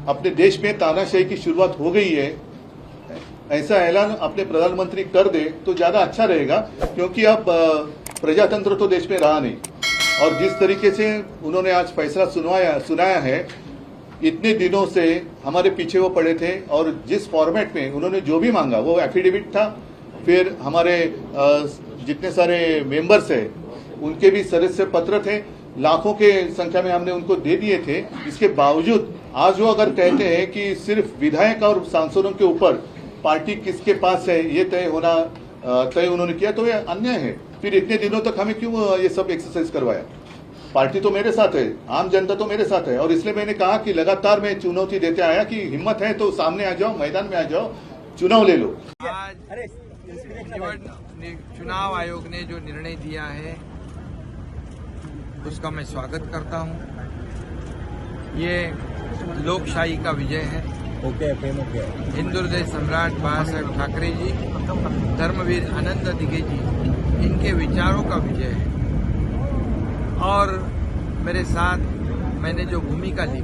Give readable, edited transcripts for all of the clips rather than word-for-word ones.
अपने देश में तानाशाही की शुरुआत हो गई है, ऐसा ऐलान अपने प्रधानमंत्री कर दे तो ज्यादा अच्छा रहेगा, क्योंकि अब प्रजातंत्र तो देश में रहा नहीं। और जिस तरीके से उन्होंने आज फैसला सुनाया है, इतने दिनों से हमारे पीछे वो पड़े थे, और जिस फॉर्मेट में उन्होंने जो भी मांगा, वो एफिडेविट था, फिर हमारे जितने सारे मेंबर्स हैं उनके भी सदस्य पत्र थे, लाखों के संख्या में हमने उनको दे दिए थे। इसके बावजूद आज वो अगर कहते हैं कि सिर्फ विधायक और सांसदों के ऊपर पार्टी किसके पास है ये तय उन्होंने किया, तो ये अन्याय है। फिर इतने दिनों तक हमें क्यों ये सब एक्सरसाइज करवाया? पार्टी तो मेरे साथ है, आम जनता तो मेरे साथ है, और इसलिए मैंने कहा कि लगातार मैं चुनौती देते आया कि हिम्मत है तो सामने आ जाओ, मैदान में आ जाओ, चुनाव ले लो। आज चुनाव आयोग ने जो निर्णय दिया है उसका मैं स्वागत करता हूं। ये लोकशाही का विजय है। हिंदू हृदय सम्राट बाला साहेब ठाकरे जी, धर्मवीर आनंद दिघे जी, इनके विचारों का विजय है। और मेरे साथ मैंने जो भूमिका ली,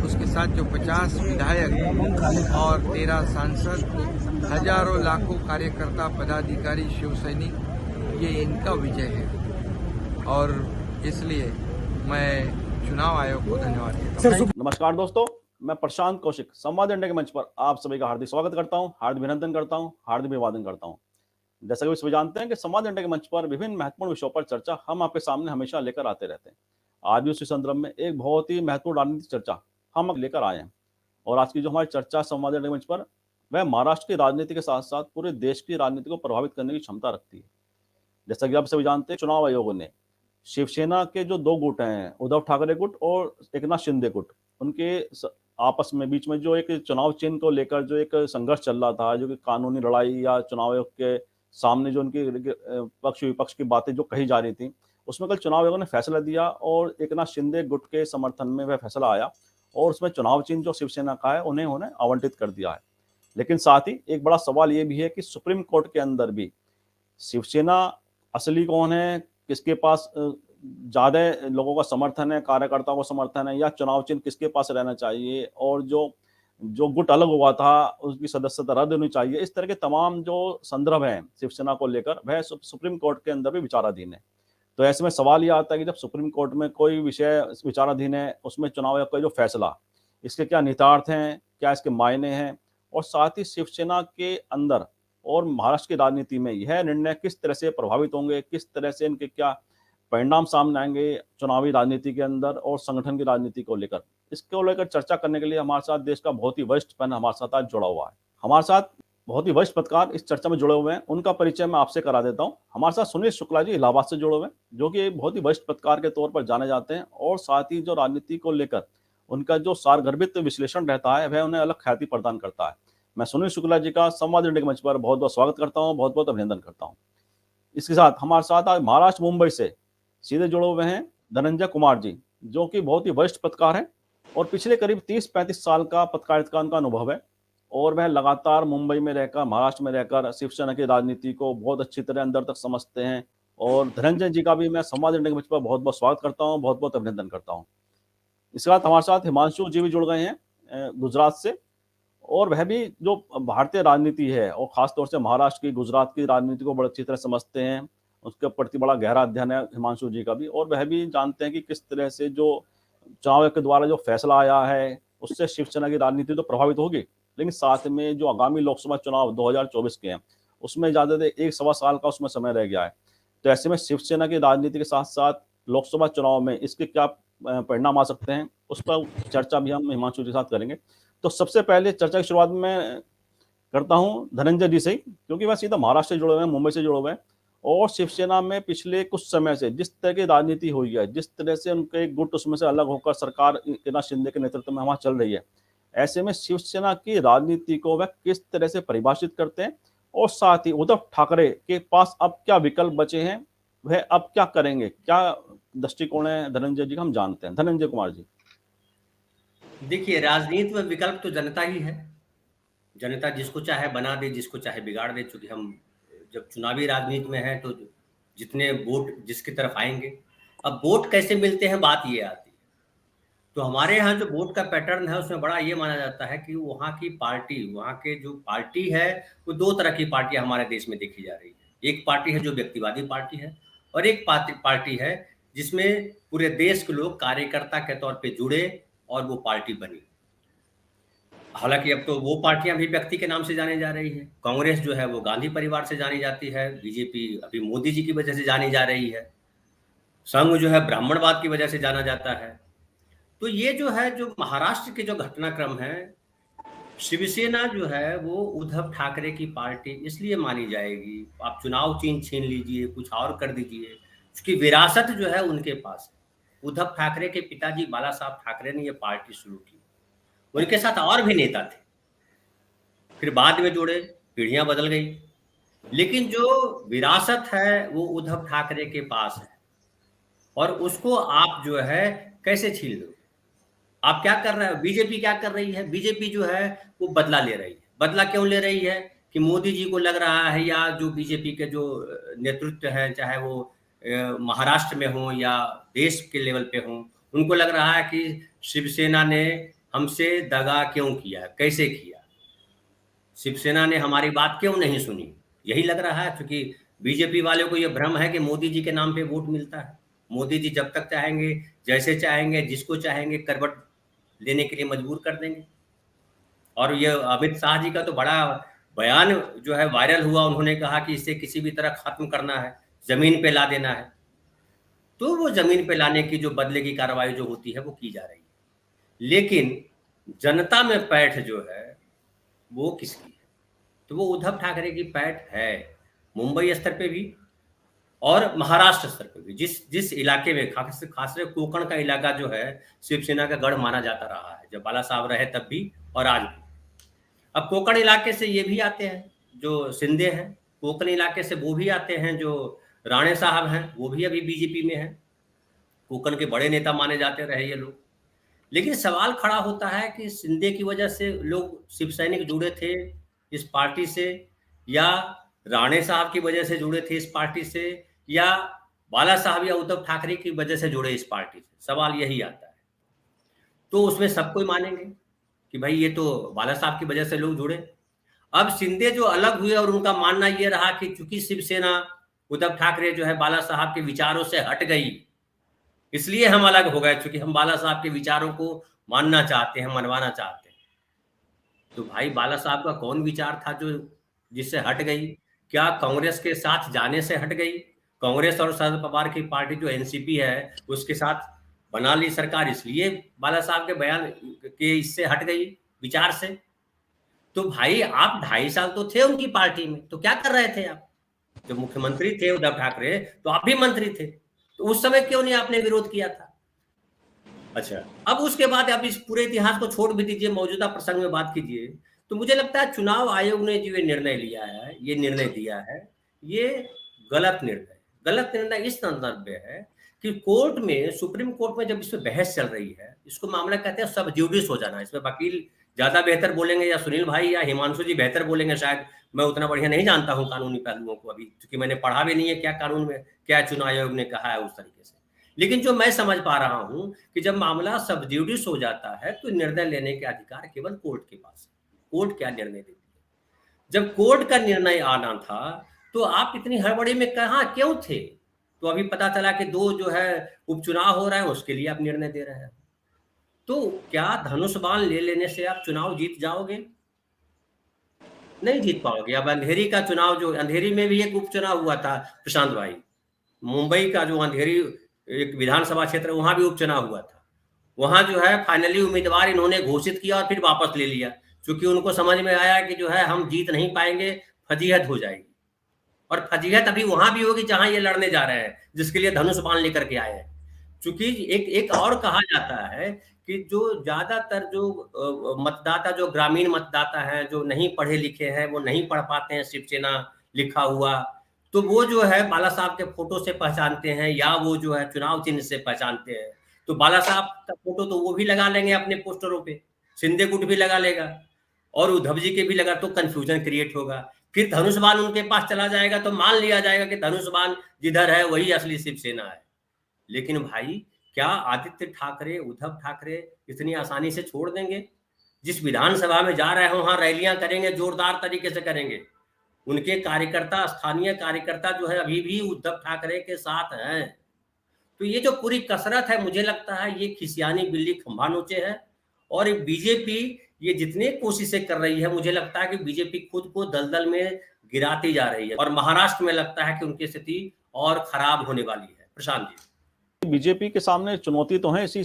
उसके साथ जो 50 विधायक और 13 सांसद, हजारों लाखों कार्यकर्ता, पदाधिकारी, शिव सैनिक, ये इनका विजय है। और इसलिए मैं चुनाव आयोग को धन्यवाद देता हूँ। नमस्कार दोस्तों, मैं प्रशांत कौशिक संवाद इंडिया के मंच पर आप सभी का हार्दिक स्वागत करता हूं, हार्दिक अभिनंदन करता हूं, हार्दिक अभिवादन करता हूं। जैसा कि सभी जानते हैं कि संवाद इंडिया के मंच पर विभिन्न महत्वपूर्ण विषयों पर चर्चा हम आपके सामने हमेशा लेकर आते रहते हैं। आज भी उसी संदर्भ में एक बहुत ही महत्वपूर्ण राजनीतिक चर्चा हम लेकर आए हैं। और आज की जो हमारी चर्चा संवाद इंडिया के मंच पर, वह महाराष्ट्र की राजनीति के साथ साथ पूरे देश की राजनीति को प्रभावित करने की क्षमता रखती है। जैसा कि आप सभी जानते हैं, चुनाव आयोग ने शिवसेना के जो दो गुट हैं, उद्धव ठाकरे गुट और एकनाथ शिंदे गुट, उनके आपस में बीच में जो एक चुनाव चिन्ह को लेकर जो एक संघर्ष चल रहा था, जो कि कानूनी लड़ाई या चुनाव आयोग के सामने जो उनकी पक्ष विपक्ष की बातें जो कही जा रही थी, उसमें कल चुनाव आयोग ने फैसला दिया और एकनाथ शिंदे गुट के समर्थन में वह फैसला आया और उसमें चुनाव चिन्ह जो शिवसेना का है उन्हें आवंटित कर दिया है। लेकिन साथ ही एक बड़ा सवाल ये भी है कि सुप्रीम कोर्ट के अंदर भी शिवसेना असली कौन है, किसके पास ज्यादा लोगों का समर्थन है, कार्यकर्ताओं का समर्थन है, या चुनाव चिन्ह किसके पास रहना चाहिए, और जो गुट अलग हुआ था उसकी सदस्यता रद्द होनी चाहिए, इस तरह के तमाम जो संदर्भ हैं शिवसेना को लेकर, वह सुप्रीम कोर्ट के अंदर भी विचाराधीन है। तो ऐसे में सवाल यह आता है कि जब सुप्रीम कोर्ट में कोई विषय विचाराधीन है, उसमें चुनाव आयोग का जो फैसला, इसके क्या निहितार्थ हैं, क्या इसके मायने हैं, और साथ ही शिवसेना के अंदर और महाराष्ट्र की राजनीति में यह निर्णय किस तरह से प्रभावित होंगे, किस तरह से इनके क्या परिणाम सामने आएंगे चुनावी राजनीति के अंदर और संगठन की राजनीति को लेकर, इसको लेकर चर्चा करने के लिए हमारे साथ देश का बहुत ही वरिष्ठ पैनल हमारे साथ आज जुड़ा हुआ है। हमारे साथ बहुत ही वरिष्ठ पत्रकार इस चर्चा में जुड़े हुए हैं, उनका परिचय मैं आपसे करा देता हूं। हमारे साथ सुनील शुक्ला जी इलाहाबाद से जुड़े हुए हैं, जो कि बहुत ही वरिष्ठ पत्रकार के तौर पर जाने जाते हैं, और साथ ही जो राजनीति को लेकर उनका जो सारगर्भित विश्लेषण रहता है, वह उन्हें अलग ख्याति प्रदान करता है। मैं सुनील शुक्ला जी का संवाद इंडिया के मंच पर बहुत बहुत स्वागत करता हूँ, बहुत बहुत अभिनंदन करता हूँ। इसके साथ हमारे साथ आज महाराष्ट्र मुंबई से सीधे जुड़े हुए हैं धनंजय कुमार जी, जो कि बहुत ही वरिष्ठ पत्रकार हैं और पिछले करीब 30-35 साल का पत्रकारिता का अनुभव है, और वह लगातार मुंबई में रहकर, महाराष्ट्र में रहकर शिवसेना की राजनीति को बहुत अच्छी तरह अंदर तक समझते हैं। और धनंजय जी का भी मैं संवाद इंडिया के मंच पर बहुत बहुत स्वागत करता हूँ, बहुत बहुत अभिनंदन करता हूँ। इसके साथ हमारे साथ हिमांशु जी भी जुड़ गए हैं गुजरात से, और वह भी जो भारतीय राजनीति है और खासतौर से महाराष्ट्र की, गुजरात की राजनीति को बड़ी अच्छी तरह समझते हैं, उसके प्रति बड़ा गहरा अध्ययन है हिमांशु जी का भी, और वह भी जानते हैं कि किस तरह से जो चुनाव आयोग के द्वारा जो फैसला आया है उससे शिवसेना की राजनीति तो प्रभावित होगी, लेकिन साथ में जो आगामी लोकसभा चुनाव 2024 के हैं उसमें ज्यादा 1-1.25 साल का उसमें समय रह गया है। तो ऐसे में शिवसेना की राजनीति के साथ साथ लोकसभा चुनाव में इसके क्या परिणाम आ सकते हैं, उस पर चर्चा भी हम हिमांशु जी के साथ करेंगे। तो सबसे पहले चर्चा की शुरुआत में करता हूं धनंजय जी से, क्योंकि वह सीधा महाराष्ट्र से जुड़े हुए हैं, मुंबई से जुड़े हुए हैं, और शिवसेना में पिछले कुछ समय से जिस तरह की राजनीति हुई है, जिस तरह से उनके गुट उसमें से अलग होकर सरकार एकनाथ शिंदे के नेतृत्व में वहां चल रही है, ऐसे में शिवसेना की राजनीति को वह किस तरह से परिभाषित करते हैं, और साथ ही उद्धव ठाकरे के पास अब क्या विकल्प बचे हैं, वह अब क्या करेंगे, क्या दृष्टिकोण है धनंजय जी, हम जानते हैं। धनंजय कुमार जी। देखिए, राजनीति में विकल्प तो जनता ही है। जनता जिसको चाहे बना दे, जिसको चाहे बिगाड़ दे। चूंकि हम जब चुनावी राजनीति में हैं तो जितने वोट जिसकी तरफ आएंगे, अब वोट कैसे मिलते हैं, बात ये आती है। तो हमारे यहाँ जो वोट का पैटर्न है उसमें बड़ा ये माना जाता है कि वहाँ की पार्टी, वहाँ के जो पार्टी है, वो 2 तरह की पार्टियाँ हमारे देश में देखी जा रही है। एक पार्टी है जो व्यक्तिवादी पार्टी है और एक पार्टी है जिसमें पूरे देश के लोग कार्यकर्ता के तौर पे जुड़े और वो पार्टी बनी। हालांकि अब तो वो पार्टियां भी व्यक्ति के नाम से जानी जा रही है। कांग्रेस जो है वो गांधी परिवार से जानी जाती है, बीजेपी अभी मोदी जी की वजह से जानी जा रही है, संघ जो है ब्राह्मणवाद की वजह से जाना जाता है। तो ये जो है, जो महाराष्ट्र के जो घटनाक्रम है, शिवसेना जो है वो उद्धव ठाकरे की पार्टी इसलिए मानी जाएगी, आप चुनाव छीन लीजिए, कुछ और कर दीजिए, उसकी विरासत जो है उनके पास है। उद्धव ठाकरे के पिताजी बाला साहब ठाकरे ने ये पार्टी शुरू की, उनके साथ और भी नेता थे, फिर बाद में जुड़े, पीढ़ियां बदल गई, लेकिन जो विरासत है वो उद्धव ठाकरे के पास है और उसको आप जो है कैसे छीन लो। आप क्या कर रहे हो, बीजेपी क्या कर रही है, बीजेपी जो है वो बदला ले रही है। बदला क्यों ले रही है कि मोदी जी को लग रहा है, या जो बीजेपी के जो नेतृत्व है, चाहे वो महाराष्ट्र में हो या देश के लेवल पे हो, उनको लग रहा है कि शिवसेना ने हमसे दगा क्यों किया, कैसे किया, शिवसेना ने हमारी बात क्यों नहीं सुनी, यही लग रहा है। क्योंकि बीजेपी वालों को यह भ्रम है कि मोदी जी के नाम पे वोट मिलता है। मोदी जी जब तक चाहेंगे, जैसे चाहेंगे, जिसको चाहेंगे करवट लेने के लिए मजबूर कर देंगे। और ये अमित शाह जी का तो बड़ा बयान जो है वायरल हुआ, उन्होंने कहा कि इसे किसी भी तरह खत्म करना है, जमीन पे ला देना है। तो वो जमीन पे लाने की जो बदले की कार्रवाई जो होती है वो की जा रही है, लेकिन जनता में पैठ जो है वो किसकी है? तो वो उद्धव ठाकरे की पैठ है, मुंबई स्तर पे भी और महाराष्ट्र स्तर पे भी। जिस इलाके में खासकर कोंकण का इलाका जो है शिवसेना का गढ़ माना जाता रहा है, जब बाला साहब रहे तब भी और आज भी। अब कोंकण इलाके से ये भी आते हैं जो शिंदे हैं, कोंकण इलाके से वो भी आते हैं जो राणे साहब हैं, वो भी अभी बीजेपी में हैं, कोंकण के बड़े नेता माने जाते रहे ये लोग। लेकिन सवाल खड़ा होता है कि शिंदे की वजह से लोग शिव सैनिक जुड़े थे इस पार्टी से, या राणे साहब की वजह से जुड़े थे इस पार्टी से, या बाला साहब या उद्धव ठाकरे की वजह से जुड़े इस पार्टी से, सवाल यही आता है। तो उसमें सब कोई मानेंगे कि भाई ये तो बाला साहब की वजह से लोग जुड़े। अब शिंदे जो अलग हुए और उनका मानना ये रहा कि चूंकि शिवसेना, उद्धव ठाकरे जो है बाला साहब के विचारों से हट गई, इसलिए हम अलग हो गए, क्योंकि हम बाला साहब के विचारों को मानना चाहते हैं, मनवाना चाहते हैं। तो भाई बाला साहब का कौन विचार था जो जिससे हट गई? क्या कांग्रेस के साथ जाने से हट गई? कांग्रेस और शरद पवार की पार्टी जो एनसीपी है उसके साथ बना ली सरकार, इसलिए बाला साहब के बयान के इससे हट गई विचार से? तो भाई आप 2.5 साल तो थे उनकी पार्टी में, तो क्या कर रहे थे आप? जब मुख्यमंत्री थे उद्धव ठाकरे तो आप भी मंत्री थे, तो उस समय क्यों नहीं आपने विरोध किया था? अच्छा, अब उसके बाद आप इस पूरे इतिहास को छोड़ भी दीजिए, मौजूदा प्रसंग में बात कीजिए। तो मुझे लगता है चुनाव आयोग ने जो ये निर्णय लिया है, ये निर्णय दिया है, ये गलत निर्णय इस संदर्भ में है कि कोर्ट में, सुप्रीम कोर्ट में जब इस पर बहस चल रही है, इसको मामला कहते हैं सब ज्यूडिस हो जाना। इसमें वकील ज्यादा बेहतर बोलेंगे या सुनील भाई या हिमांशु जी बेहतर बोलेंगे शायद, मैं उतना बढ़िया नहीं जानता हूं कानूनी पहलुओं को अभी, क्योंकि मैंने पढ़ा भी नहीं है क्या कानून में क्या चुनाव आयोग ने कहा है उस तरीके से। लेकिन जो मैं समझ पा रहा हूं कि जब मामला सब ज्यूडिस हो जाता है तो निर्णय लेने के अधिकार केवल कोर्ट के पास है। कोर्ट क्या निर्णय देती है? जब कोर्ट का निर्णय आना था तो आप इतनी हड़बड़ी में कहां क्यों थे? तो अभी पता चला कि 2 जो है उपचुनाव हो रहा है, उसके लिए आप निर्णय दे रहे हैं। तो क्या धनुष बाण ले लेने से आप चुनाव जीत जाओगे? नहीं जीत पाओगे। अब अंधेरी का चुनाव, जो अंधेरी में भी एक उपचुनाव हुआ था प्रशांत भाई, मुंबई का जो अंधेरी एक विधानसभा क्षेत्र, वहां भी उपचुनाव हुआ था। वहां जो है फाइनली उम्मीदवार इन्होंने घोषित किया और फिर वापस ले लिया, क्योंकि उनको समझ में आया कि जो है हम जीत नहीं पाएंगे, फजीहत हो जाएगी। और फजीहत अभी वहां भी होगी जहां ये लड़ने जा रहे हैं, जिसके लिए धनुष बाण लेकर के आए हैं। क्योंकि एक और कहा जाता है कि जो ज्यादातर जो मतदाता, जो ग्रामीण मतदाता हैं, जो नहीं पढ़े लिखे हैं, वो नहीं पढ़ पाते हैं शिवसेना लिखा हुआ, तो वो जो है बाला साहब के फोटो से पहचानते हैं, या वो जो है चुनाव चिन्ह से पहचानते हैं। तो बाला साहब का फोटो तो वो भी लगा लेंगे अपने पोस्टरों पे, शिंदे गुट भी लगा लेगा और उद्धव जी के भी लगा, तो कंफ्यूजन क्रिएट होगा। फिर धनुष बाण उनके पास चला जाएगा तो मान लिया जाएगा कि धनुष बाण जिधर है वही असली शिवसेना है। लेकिन भाई क्या आदित्य ठाकरे, उद्धव ठाकरे इतनी आसानी से छोड़ देंगे? जिस विधानसभा में जा रहे हैं वहां रैलियां करेंगे, जोरदार तरीके से करेंगे। उनके कार्यकर्ता, स्थानीय कार्यकर्ता जो है अभी भी उद्धव ठाकरे के साथ हैं। तो ये जो पूरी कसरत है, मुझे लगता है ये खिसियानी बिल्ली खंभा नोचे है। और बीजेपी ये जितनी कोशिशें कर रही है, मुझे लगता है कि बीजेपी खुद को दलदल में गिराती जा रही है और महाराष्ट्र में लगता है कि उनकी स्थिति और खराब होने वाली है। प्रशांत जी, बीजेपी के सामने चुनौती तो है, इसी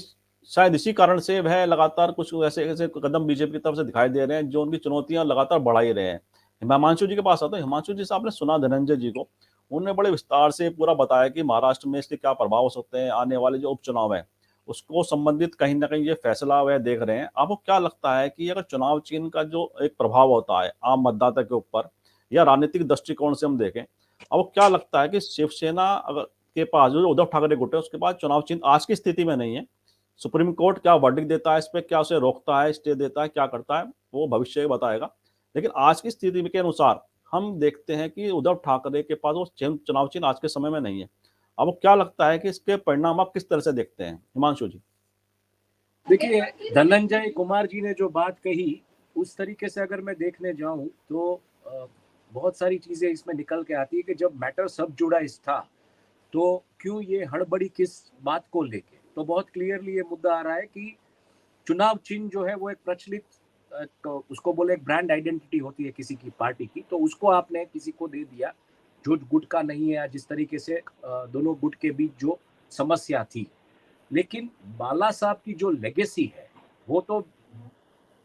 शायद इसी कारण से वह लगातार कुछ ऐसे ऐसे कदम बीजेपी की तरफ से दिखाई दे रहे हैं जो उनकी चुनौतियां लगातार बढ़ा ही रहे हैं। हिमांशु जी के पास आता है। हिमांशु जी से आपने सुना धनंजय जी को, उन्होंने बड़े विस्तार से पूरा बताया कि महाराष्ट्र में इसके क्या प्रभाव हो सकते हैं, आने वाले जो उपचुनाव है उसको संबंधित कहीं ना कहीं ये फैसला वह देख रहे हैं। आपको क्या लगता है कि अगर चुनाव चिन्ह का जो एक प्रभाव होता है आम मतदाता के ऊपर या राजनीतिक दृष्टिकोण से हम देखें, आपको क्या लगता है कि शिवसेना अगर के पास जो उद्धव ठाकरे गुट है उसके पास चुनाव चिन्ह आज की स्थिति में नहीं है, सुप्रीम कोर्ट क्या वर्डिक्ट देता है इस पे, क्या उसे रोकता है, स्टे देता है, क्या करता है, वो भविष्य बताएगा। लेकिन आज की स्थिति के अनुसार हम देखते हैं कि उद्धव ठाकरे के पास वो चुनाव चिन्ह आज के समय में नहीं है। आपको क्या लगता है कि इसके परिणाम आप किस तरह से देखते हैं, हिमांशु जी? देखिए, धनंजय कुमार जी ने जो बात कही उस तरीके से अगर मैं देखने जाऊं तो बहुत सारी चीजें इसमें निकल के आती है कि जब मैटर सब जुड़ा इस था तो क्यों ये हड़बड़ी किस बात को लेके। तो बहुत क्लियरली ये मुद्दा आ रहा है कि चुनाव चिन्ह जो है वो एक प्रचलित उसको बोले एक ब्रांड आइडेंटिटी होती है किसी की पार्टी की, तो उसको आपने किसी को दे दिया जो गुट का नहीं है, जिस तरीके से दोनों गुट के बीच जो समस्या थी। लेकिन बाला साहब की जो लेगेसी है वो तो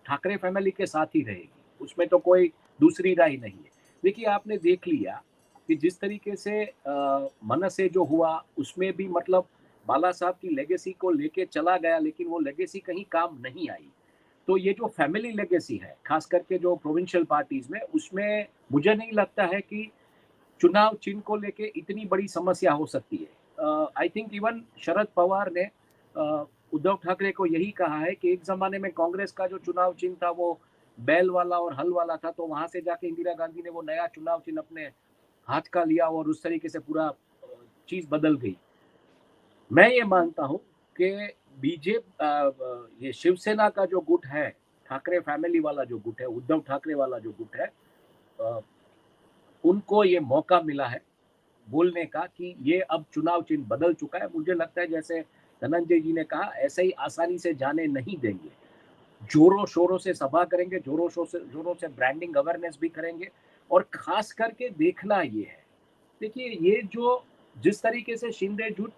ठाकरे फैमिली के साथ ही रहेगी, उसमें तो कोई दूसरी राय नहीं है। देखिए, आपने देख लिया कि जिस तरीके से मन से जो हुआ उसमें भी मतलब बाला साहब की लेगेसी को लेके चला गया, लेकिन वो लेगेसी कहीं काम नहीं आई। तो ये जो फैमिली लेगेसी है खास करके जो प्रोविंशियल पार्टीज में, उसमें मुझे नहीं लगता है कि चुनाव चिन्ह को लेके इतनी बड़ी समस्या हो सकती है। I think even Sharad Pawar ने उद्धव ठाकरे को यही कहा है कि एक जमाने में कांग्रेस का जो चुनाव चिन्ह था वो बैल वाला और हल वाला था, तो वहां से जाके इंदिरा गांधी ने वो नया चुनाव चिन्ह अपने हाथ का लिया और उस तरीके से पूरा चीज बदल गई। मैं ये मानता हूँ कि ये शिवसेना का जो गुट है, ठाकरे फैमिली वाला जो गुट है, उद्धव ठाकरे वाला जो गुट है, उनको ये मौका मिला है बोलने का कि ये अब चुनाव चिन्ह बदल चुका है। मुझे लगता है जैसे धनंजय जी ने कहा, ऐसे ही आसानी से जाने नहीं देंगे। जोरों शोरों से सभा करेंगे, जोरों से ब्रांडिंग अवेयरनेस भी करेंगे। और खास करके देखना ये है, देखिए ये जो जिस तरीके से शिंदे जुट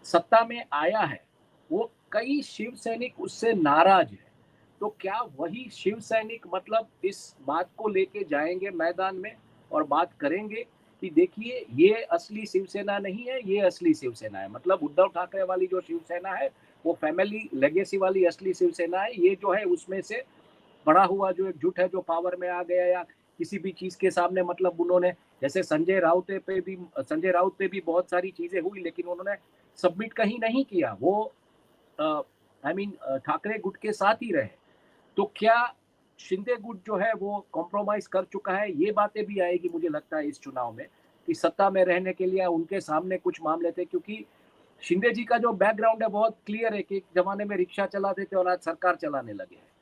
सत्ता में आया है वो कई शिव सैनिक उससे नाराज है। तो क्या वही शिव सैनिक मतलब इस बात को लेके जाएंगे मैदान में और बात करेंगे कि देखिए ये असली शिवसेना नहीं है, ये असली शिवसेना है। मतलब उद्धव ठाकरे वाली जो शिवसेना है वो फैमिली लेगेसी वाली असली शिवसेना है। ये जो है उसमें से बड़ा हुआ जो एक जुट है जो पावर में आ गया या किसी भी चीज के सामने, मतलब उन्होंने जैसे संजय राउत पे भी बहुत सारी चीजें हुई लेकिन उन्होंने सबमिट कहीं नहीं किया, वो ठाकरे गुट के साथ ही रहे। तो क्या शिंदे गुट जो है वो कॉम्प्रोमाइज कर चुका है? ये बातें भी आएगी मुझे लगता है इस चुनाव में कि सत्ता में रहने के लिए उनके सामने कुछ मामले थे, क्योंकि शिंदे जी का जो बैकग्राउंड है बहुत क्लियर है कि एक जमाने में रिक्शा चलाते थे और आज सरकार चलाने लगे हैं।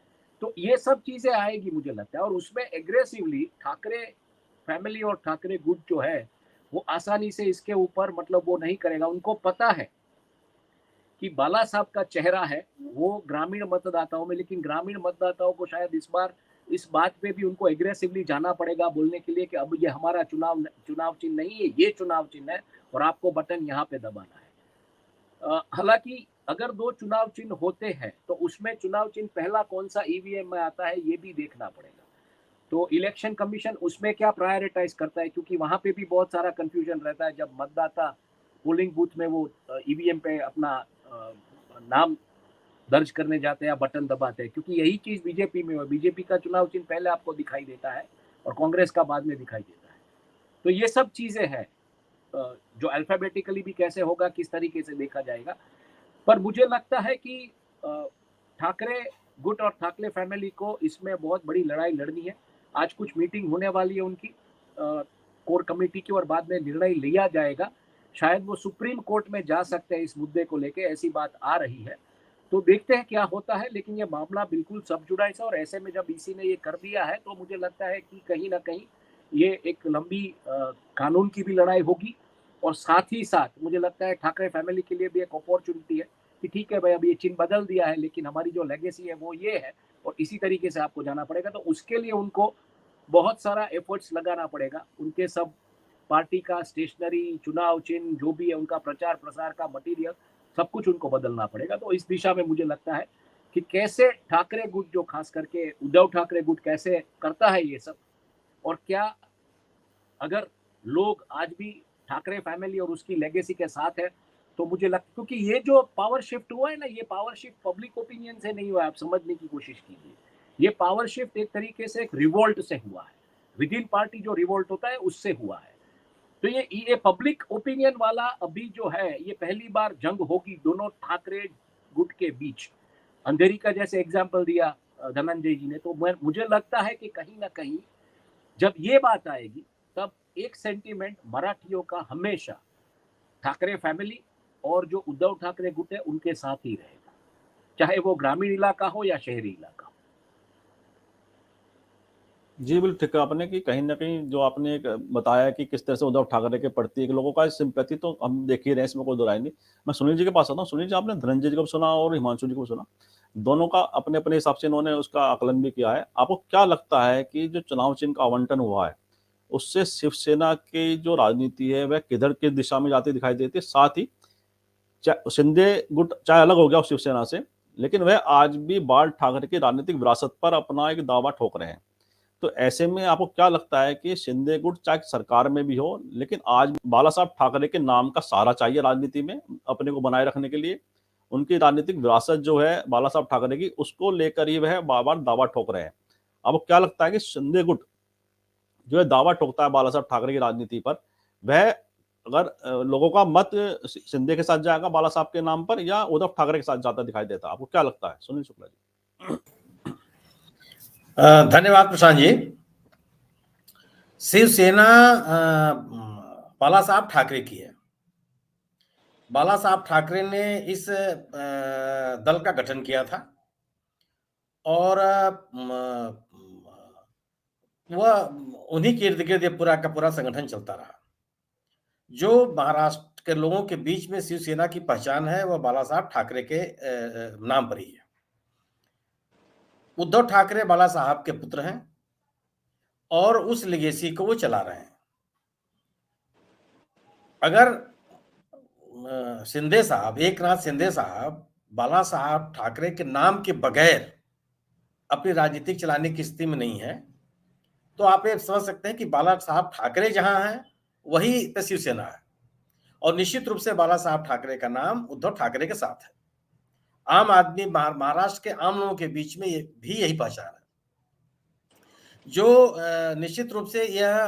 तो ये सब चीजें आएगी मुझे लगता है, और उसमें एग्रेसिवली ठाकरे फैमिली और ठाकरे गुट जो है वो आसानी से इसके ऊपर मतलब वो नहीं करेगा। उनको पता है कि बाला साहब का चेहरा है वो ग्रामीण मतदाताओं में, लेकिन ग्रामीण मतदाताओं को शायद इस बार इस बात पे भी उनको एग्रेसिवली जाना पड़ेगा बोलने के लिए कि अब ये हमारा चुनाव चिन्ह नहीं है, ये चुनाव चिन्ह है और आपको बटन यहाँ पे दबाना है। हालांकि अगर दो चुनाव चिन्ह होते हैं तो उसमें चुनाव चिन्ह पहला कौन सा ईवीएम में आता है ये भी देखना पड़ेगा। तो इलेक्शन कमीशन उसमें क्या प्रायोरिटाइज करता है, क्योंकि वहां पे भी बहुत सारा कंफ्यूजन रहता है जब मतदाता पोलिंग बूथ में वो ईवीएम पे अपना नाम दर्ज करने जाते हैं या बटन दबाते हैं, क्योंकि यही चीज बीजेपी में है। बीजेपी का चुनाव चिन्ह पहले आपको दिखाई देता है और कांग्रेस का बाद में दिखाई देता है। तो ये सब चीजें हैं जो अल्फाबेटिकली भी कैसे होगा, किस तरीके से देखा जाएगा। पर मुझे लगता है कि ठाकरे गुट और ठाकरे फैमिली को इसमें बहुत बड़ी लड़ाई लड़नी है। आज कुछ मीटिंग होने वाली है उनकी कोर कमेटी की और बाद में निर्णय लिया जाएगा शायद वो सुप्रीम कोर्ट में जा सकते हैं इस मुद्दे को लेके, ऐसी बात आ रही है। तो देखते हैं क्या होता है, लेकिन ये मामला बिल्कुल सब जुड़ा है और ऐसे में जब ईसी ने ये कर दिया है तो मुझे लगता है कि कहीं ना कहीं ये एक लंबी कानून की भी लड़ाई होगी, और साथ ही साथ मुझे लगता है ठाकरे फैमिली के लिए भी एक अपॉर्चुनिटी है कि ठीक है भाई, अब ये चिन्ह बदल दिया है लेकिन हमारी जो लेगेसी है वो ये है और इसी तरीके से आपको जाना पड़ेगा। तो उसके लिए उनको बहुत सारा एफर्ट्स लगाना पड़ेगा। उनके सब पार्टी का स्टेशनरी, चुनाव चिन्ह, जो भी है उनका प्रचार प्रसार का मटेरियल, सब कुछ उनको बदलना पड़ेगा। तो इस दिशा में मुझे लगता है कि कैसे ठाकरे गुट, जो खास करके उद्धव ठाकरे गुट कैसे करता है ये सब, और क्या अगर लोग आज भी ठाकरे फैमिली और उसकी लेगेसी के साथ है, तो मुझे लगता, क्योंकि ये जो पावर शिफ्ट हुआ है ना, ये पावर शिफ्ट पब्लिक ओपिनियन से नहीं हुआ है, आप समझने की कोशिश कीजिए। ये पावर शिफ्ट एक तरीके से एक रिवोल्ट से हुआ है, विद इन पार्टी जो रिवोल्ट होता है उससे हुआ है। तो ये पब्लिक ओपिनियन वाला अभी जो है, ये पहली बार जंग होगी दोनों ठाकरे गुट के बीच। अंधेरी का जैसे एग्जाम्पल दिया धनंजय जी ने, तो मुझे लगता है कि कहीं ना कहीं जब ये बात आएगी तब एक सेंटीमेंट मराठियों का हमेशा ठाकरे फैमिली और जो उद्धव ठाकरे गुट है उनके साथ ही रहेगा, चाहे वो ग्रामीण इलाका हो या शहरी इलाका हो। जी बिल्कुल ठीक है आपने कि कहीं ना कहीं जो आपने एक बताया कि किस तरह से उद्धव ठाकरे के प्रति एक लोगों का सिंपैथी तो हम देख ही रहे हैं, इसमें कोई दोहराई नहीं। मैं सुनील जी के पास आता हूँ। सुनील जी, आपने धनंजय जी को सुना और हिमांशु जी को सुना, दोनों का अपने अपने हिसाब से इन्होंने उसका आकलन भी किया है। आपको क्या लगता है कि जो चुनाव चिन्ह का आवंटन हुआ है उससे शिवसेना की जो राजनीति है वह किधर किस दिशा में जाती दिखाई देती है? साथ ही शिंदे गुट चाहे अलग हो गया शिवसेना से, लेकिन वह आज भी बाल ठाकरे की राजनीतिक विरासत पर अपना एक दावा ठोक रहे हैं। तो ऐसे में आपको क्या लगता है कि शिंदे गुट चाहे सरकार में भी हो, लेकिन आज बाला साहब ठाकरे के नाम का सहारा चाहिए राजनीति में अपने को बनाए रखने के लिए? उनकी राजनीतिक विरासत जो है बाला साहब ठाकरे की, उसको लेकर ही वह बार बार दावा ठोक रहे हैं। आपको क्या लगता है कि शिंदे गुट जो है दावा ठोकता है बाला साहब ठाकरे की राजनीति पर, वह अगर लोगों का मत शिंदे के साथ जाएगा बाला साहब के नाम पर, या उद्धव ठाकरे के साथ जाता दिखाई देता? आपको क्या लगता है सुनील शुक्ला जी? धन्यवाद प्रशांत जी। शिवसेना बाला साहब ठाकरे की है। बाला साहब ठाकरे ने इस दल का गठन किया था और वह उन्हीं के इर्द गिर्द पूरा का पूरा संगठन चलता रहा। जो महाराष्ट्र के लोगों के बीच में शिवसेना की पहचान है वह बाला साहब ठाकरे के नाम पर ही है। उद्धव ठाकरे बाला साहब के पुत्र हैं और उस लेगेसी को वो चला रहे हैं। अगर शिंदे साहब, एकनाथ शिंदे साहब बाला साहब ठाकरे के नाम के बगैर अपनी राजनीतिक चलाने की स्थिति में नहीं है, तो आप ये समझ सकते हैं कि बाला साहब ठाकरे जहां हैं वही पे शिवसेना है। और निश्चित रूप से बाला साहब ठाकरे का नाम उद्धव ठाकरे के साथ है। आम आदमी, महाराष्ट्र के आम लोगों के बीच में भी यही पहचान है। जो निश्चित रूप से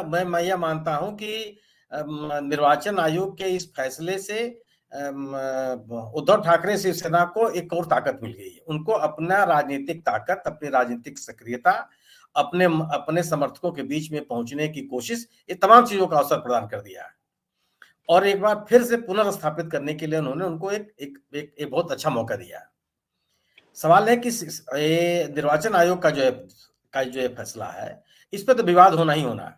मैं यह मानता हूं कि निर्वाचन आयोग के इस फैसले से उद्धव ठाकरे शिवसेना को एक और ताकत मिल गई है। उनको अपना राजनीतिक ताकत, अपनी राजनीतिक सक्रियता, अपने समर्थकों के बीच में पहुंचने की कोशिश, ये तमाम चीजों का अवसर प्रदान कर दिया है। और एक बार फिर से पुनर्स्थापित करने के लिए उन्होंने उनको एक बहुत अच्छा मौका दिया है। सवाल है कि निर्वाचन आयोग का जो है फैसला है, इस पर तो विवाद होना ही होना है।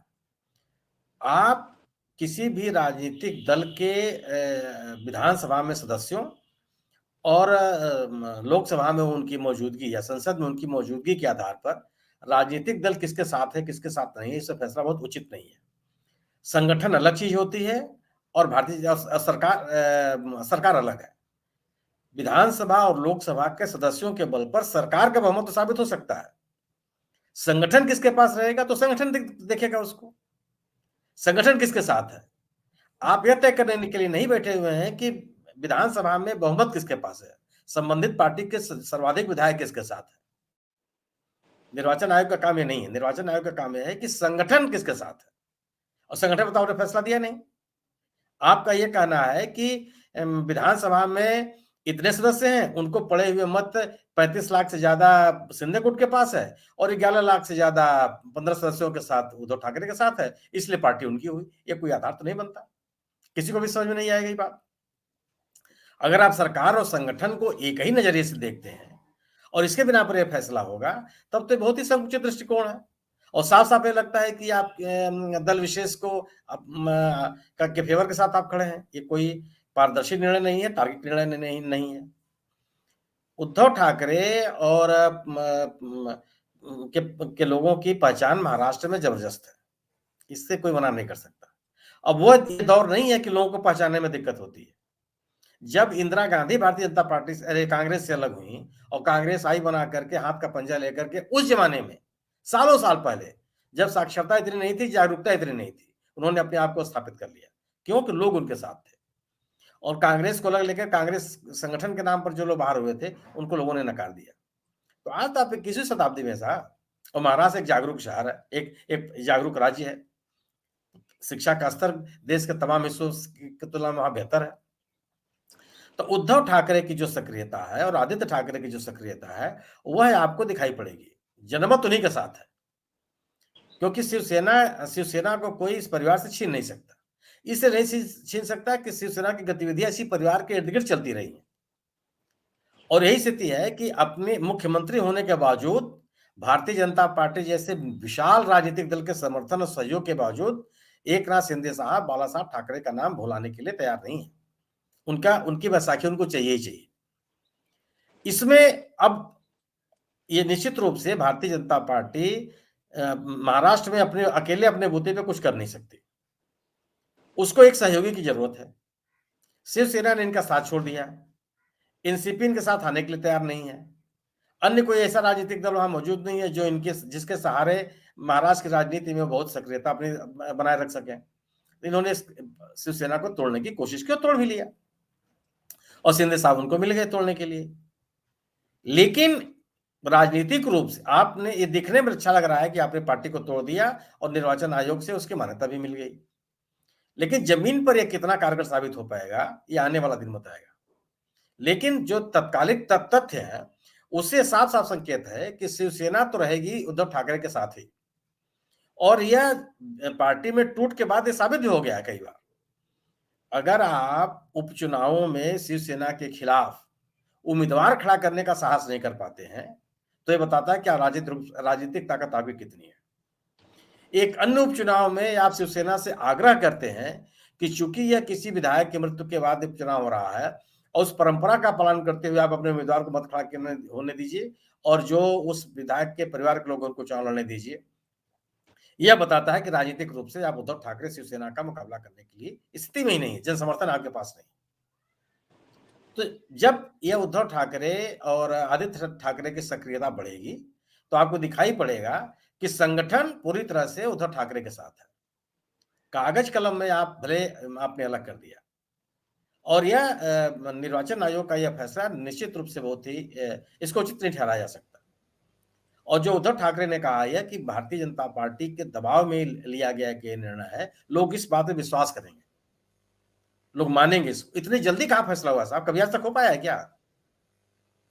आप किसी भी राजनीतिक दल के विधानसभा में सदस्यों और लोकसभा में उनकी मौजूदगी या संसद में उनकी मौजूदगी के आधार पर राजनीतिक दल किसके साथ है किसके साथ नहीं है, इससे फैसला बहुत उचित नहीं है। संगठन अलग चीज होती है और भारतीय सरकार अलग है। विधानसभा और लोकसभा के सदस्यों के बल पर सरकार का बहुमत तो साबित हो सकता है। संगठन किसके पास रहेगा तो संगठन देखेगा उसको, संगठन किसके साथ है। आप यह तय करने के लिए नहीं बैठे हुए हैं कि विधानसभा में बहुमत किसके पास है, संबंधित पार्टी के सर्वाधिक विधायक किसके साथ है। निर्वाचन आयोग का काम यह नहीं है। निर्वाचन आयोग का काम यह है कि संगठन किसके साथ है, और संगठन बताओ फैसला दिया नहीं। आपका यह कहना है कि विधानसभा में इतने सदस्य हैं, उनको पड़े हुए मत 35 लाख से ज्यादा शिंदे गुट के पास है और 11 लाख से ज्यादा 15 सदस्यों के साथ उद्धव ठाकरे के साथ है, इसलिए पार्टी उनकी हुई। ये कोई आधार तो नहीं बनता। किसी को भी समझ में नहीं आएगी बात। अगर आप सरकार और संगठन को एक ही नजरिए से देखते हैं और इसके बिना पर यह फैसला होगा, तब तो बहुत ही संकुचित दृष्टिकोण है और साफ साफ ये लगता है कि आप दल विशेष को के फेवर के साथ आप खड़े हैं। ये कोई पारदर्शी निर्णय नहीं है, तार्किक निर्णय नहीं है। उद्धव ठाकरे और के लोगों की पहचान महाराष्ट्र में जबरदस्त है, इससे कोई मना नहीं कर सकता। अब वो दौर नहीं है कि लोगों को पहचानने में दिक्कत होती है। जब इंदिरा गांधी भारतीय जनता पार्टी से कांग्रेस से अलग हुई और कांग्रेस आई बना करके हाथ का पंजा लेकर के, उस जमाने में सालों साल पहले जब साक्षरता इतनी नहीं थी, जागरूकता इतनी नहीं थी, उन्होंने अपने आप को स्थापित कर लिया क्योंकि लोग उनके साथ थे। और कांग्रेस को अलग लेकर कांग्रेस संगठन के नाम पर जो लोग बाहर हुए थे उनको लोगों ने नकार दिया। तो आज तो आप 21वीं शताब्दी में साहब, और महाराष्ट्र एक जागरूक शहर है, एक जागरूक राज्य है, शिक्षा का स्तर देश के तमाम हिस्सों की तुलना में वहां बेहतर है। तो उद्धव ठाकरे की जो सक्रियता है और आदित्य ठाकरे की जो सक्रियता है वह आपको दिखाई पड़ेगी। जनमत उन्हीं के साथ है, क्योंकि शिवसेना को कोई इस परिवार से छीन नहीं सकता। इसे नहीं छीन सकता कि शिवसेना की गतिविधियां इसी परिवार के इर्द गिर्द चलती रही हैं। और यही स्थिति है कि अपने मुख्यमंत्री होने के बावजूद भारतीय जनता पार्टी जैसे विशाल राजनीतिक दल के समर्थन और सहयोग के बावजूद एकनाथ शिंदे साहब बाला साहब ठाकरे का नाम भुलाने के लिए तैयार नहीं है। उनकी बैसाखी उनको चाहिए ही चाहिए। इसमें अब ये निश्चित रूप से भारतीय जनता पार्टी महाराष्ट्र में अकेले अपने बूते पे कुछ कर नहीं सकती, उसको एक सहयोगी की जरूरत है। शिवसेना ने इनका साथ छोड़ दिया, एनसीपी इनके साथ आने के लिए तैयार नहीं है। अन्य कोई ऐसा राजनीतिक दल वहां मौजूद नहीं है जो जिसके सहारे महाराष्ट्र की राजनीति में बहुत सक्रियता अपनी बनाए रख सके। इन्होंने शिवसेना को तोड़ने की कोशिश की और तोड़ भी लिया, और शिंदे साहब उनको मिल गए तोड़ने के लिए। लेकिन राजनीतिक रूप से आपने ये दिखने में अच्छा लग रहा है कि आपने पार्टी को तोड़ दिया और निर्वाचन आयोग से उसकी मान्यता भी मिल गई, लेकिन जमीन पर यह कितना कारगर साबित हो पाएगा ये आने वाला दिन बताएगा। लेकिन जो तत्कालिक तथ्य है उससे साफ साफ संकेत है कि शिवसेना तो रहेगी उद्धव ठाकरे के साथ ही, और यह पार्टी में टूट के बाद ये साबित भी हो गया है कई बार। अगर आप उपचुनावों में शिवसेना के खिलाफ उम्मीदवार खड़ा करने का साहस नहीं कर पाते हैं तो ये बताता है क्या राजनीतिक ताकत आपकी कितनी है। एक अन्य उपचुनाव में आप शिवसेना से आग्रह करते हैं कि चूंकि यह किसी विधायक की मृत्यु के बाद उपचुनाव हो रहा है और उस परंपरा का पालन करते हुए आप अपने उम्मीदवार को मत खड़ा होने दीजिए और जो उस विधायक के परिवार के लोगों को चुनाव लड़ने दीजिए। यह बताता है कि राजनीतिक रूप से आप उद्धव ठाकरे शिवसेना का मुकाबला करने के लिए स्थिति में ही नहीं है, जन समर्थन आपके पास नहीं। तो जब यह उद्धव ठाकरे और आदित्य ठाकरे की सक्रियता बढ़ेगी तो आपको दिखाई पड़ेगा कि संगठन पूरी तरह से उद्धव ठाकरे के साथ है। कागज कलम में आप भले आपने अलग कर दिया, और यह निर्वाचन आयोग का यह फैसला निश्चित रूप से बहुत ही इसको उचित नहीं ठहराया जा सकता। और जो उद्धव ठाकरे ने कहा है कि भारतीय जनता पार्टी के दबाव में लिया गया कि निर्णय है, लोग इस बात में विश्वास करेंगे, लोग मानेंगे। इतनी जल्दी कहां फैसला हुआ साहब, कभी आज तक हो पाया है क्या?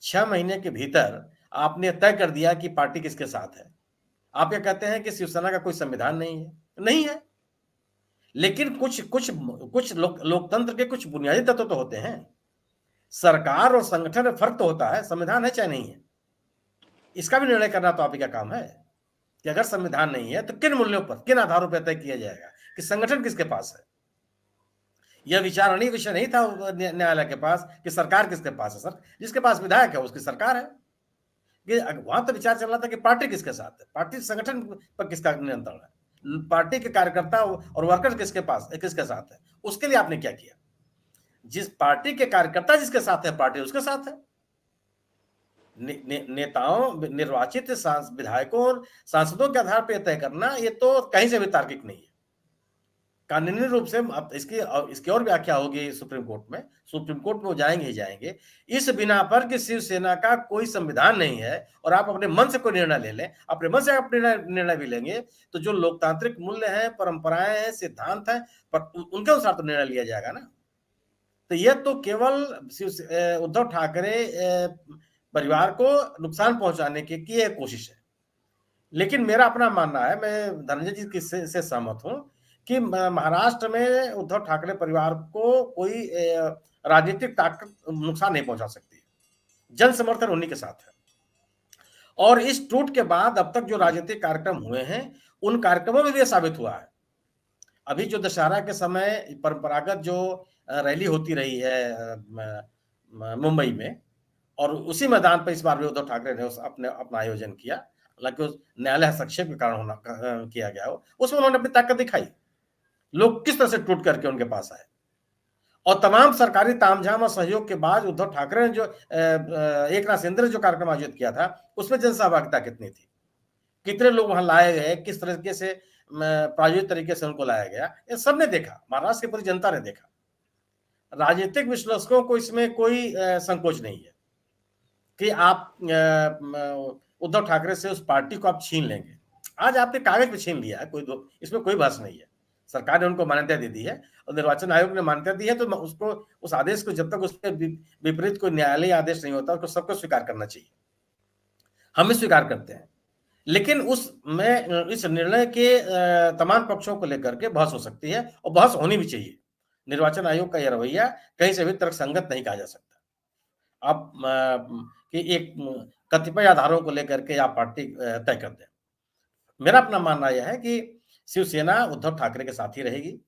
6 महीने के भीतर आपने तय कर दिया कि पार्टी किसके साथ है। आप क्या कहते हैं कि शिवसेना का कोई संविधान नहीं है? नहीं है, लेकिन कुछ लोकतंत्र के कुछ बुनियादी तत्व तो होते हैं। सरकार और संगठन में फर्क तो होता है, संविधान है चाहे नहीं है। इसका भी निर्णय करना तो आप ही का काम है कि अगर संविधान नहीं है तो किन मूल्यों पर, किन आधारों पर तय किया जाएगा कि संगठन किसके पास है। यह विचारणीय विषय नहीं था न्यायालय के पास कि सरकार किसके पास है। सर, जिसके पास विधायक है उसकी सरकार है। कि वहां तो विचार चल रहा था कि पार्टी किसके साथ है, पार्टी संगठन पर किसका नियंत्रण है, पार्टी के कार्यकर्ता और वर्कर किसके साथ है। उसके लिए आपने क्या किया? जिस पार्टी के कार्यकर्ता जिसके साथ है पार्टी उसके साथ है। नेताओं, निर्वाचित विधायकों और सांसदों के आधार पर तय करना ये तो कहीं से भी तार्किक नहीं है। कानूनी रूप से अब इसकी और व्याख्या होगी सुप्रीम कोर्ट में वो जाएंगे ही जाएंगे, इस बिना पर कि शिवसेना का कोई संविधान नहीं है और आप अपने मन से कोई निर्णय ले लें, अपने मन से अपने निर्णय भी लेंगे तो जो लोकतांत्रिक मूल्य हैं, परंपराएं हैं, सिद्धांत हैं, पर उनके अनुसार तो निर्णय लिया जाएगा ना। तो यह तो केवल उद्धव ठाकरे परिवार को नुकसान पहुंचाने की कोशिश है। लेकिन मेरा अपना मानना है, मैं धनंजय जी से सहमत हूं कि महाराष्ट्र में उद्धव ठाकरे परिवार को कोई राजनीतिक ताकत नुकसान नहीं पहुंचा सकती। जन समर्थन उन्हीं के साथ है। और इस टूट के बाद अब तक जो राजनीतिक कार्यक्रम हुए हैं, उन कार्यक्रमों में भी ये साबित हुआ है। अभी जो दशहरा के समय परंपरागत जो रैली होती रही है मुंबई में, और उसी मैदान पर इस बार भी उद्धव ठाकरे ने अपना आयोजन किया, हालांकि उस न्यायालय हस्तक्षेप के कारण किया गया हो, उसमें उन्होंने अपनी ताकत दिखाई। लोग किस तरह से टूट करके उनके पास आए, और तमाम सरकारी तामझाम और सहयोग के बाद उद्धव ठाकरे ने जो एकनाथ शिंदे ने जो कार्यक्रम आयोजित किया था, उसमें जनसहभागिता कितनी थी, कितने लोग वहां लाए गए, किस तरीके से प्रायोजित तरीके से उनको लाया गया, ये सबने देखा, महाराष्ट्र की पूरी जनता ने देखा। राजनीतिक विश्लेषकों को इसमें कोई संकोच नहीं है कि आप उद्धव ठाकरे से उस पार्टी को आप छीन लेंगे। आज आपने कागज पे छीन लिया है, इसमें कोई बहस नहीं है। सरकार ने उनको मान्यता दे दी है और निर्वाचन आयोग ने मान्यता दी है, तो उसको, उस आदेश को, जब तक उसके विपरीत कोई न्यायालयी आदेश नहीं होता, उसको सबको स्वीकार करना चाहिए। हम भी स्वीकार करते हैं, लेकिन उसमें इस निर्णय के तमाम पक्षों को लेकर के बहस हो सकती है, और बहस होनी भी चाहिए। निर्वाचन आयोग का यह रवैया कहीं से भी तर्कसंगत नहीं कहा जा सकता। आप कि एक कतिपय आधारों को लेकर के आप पार्टी तय कर दें। मेरा अपना मानना यह है कि शिवसेना उद्धव ठाकरे के साथ ही रहेगी।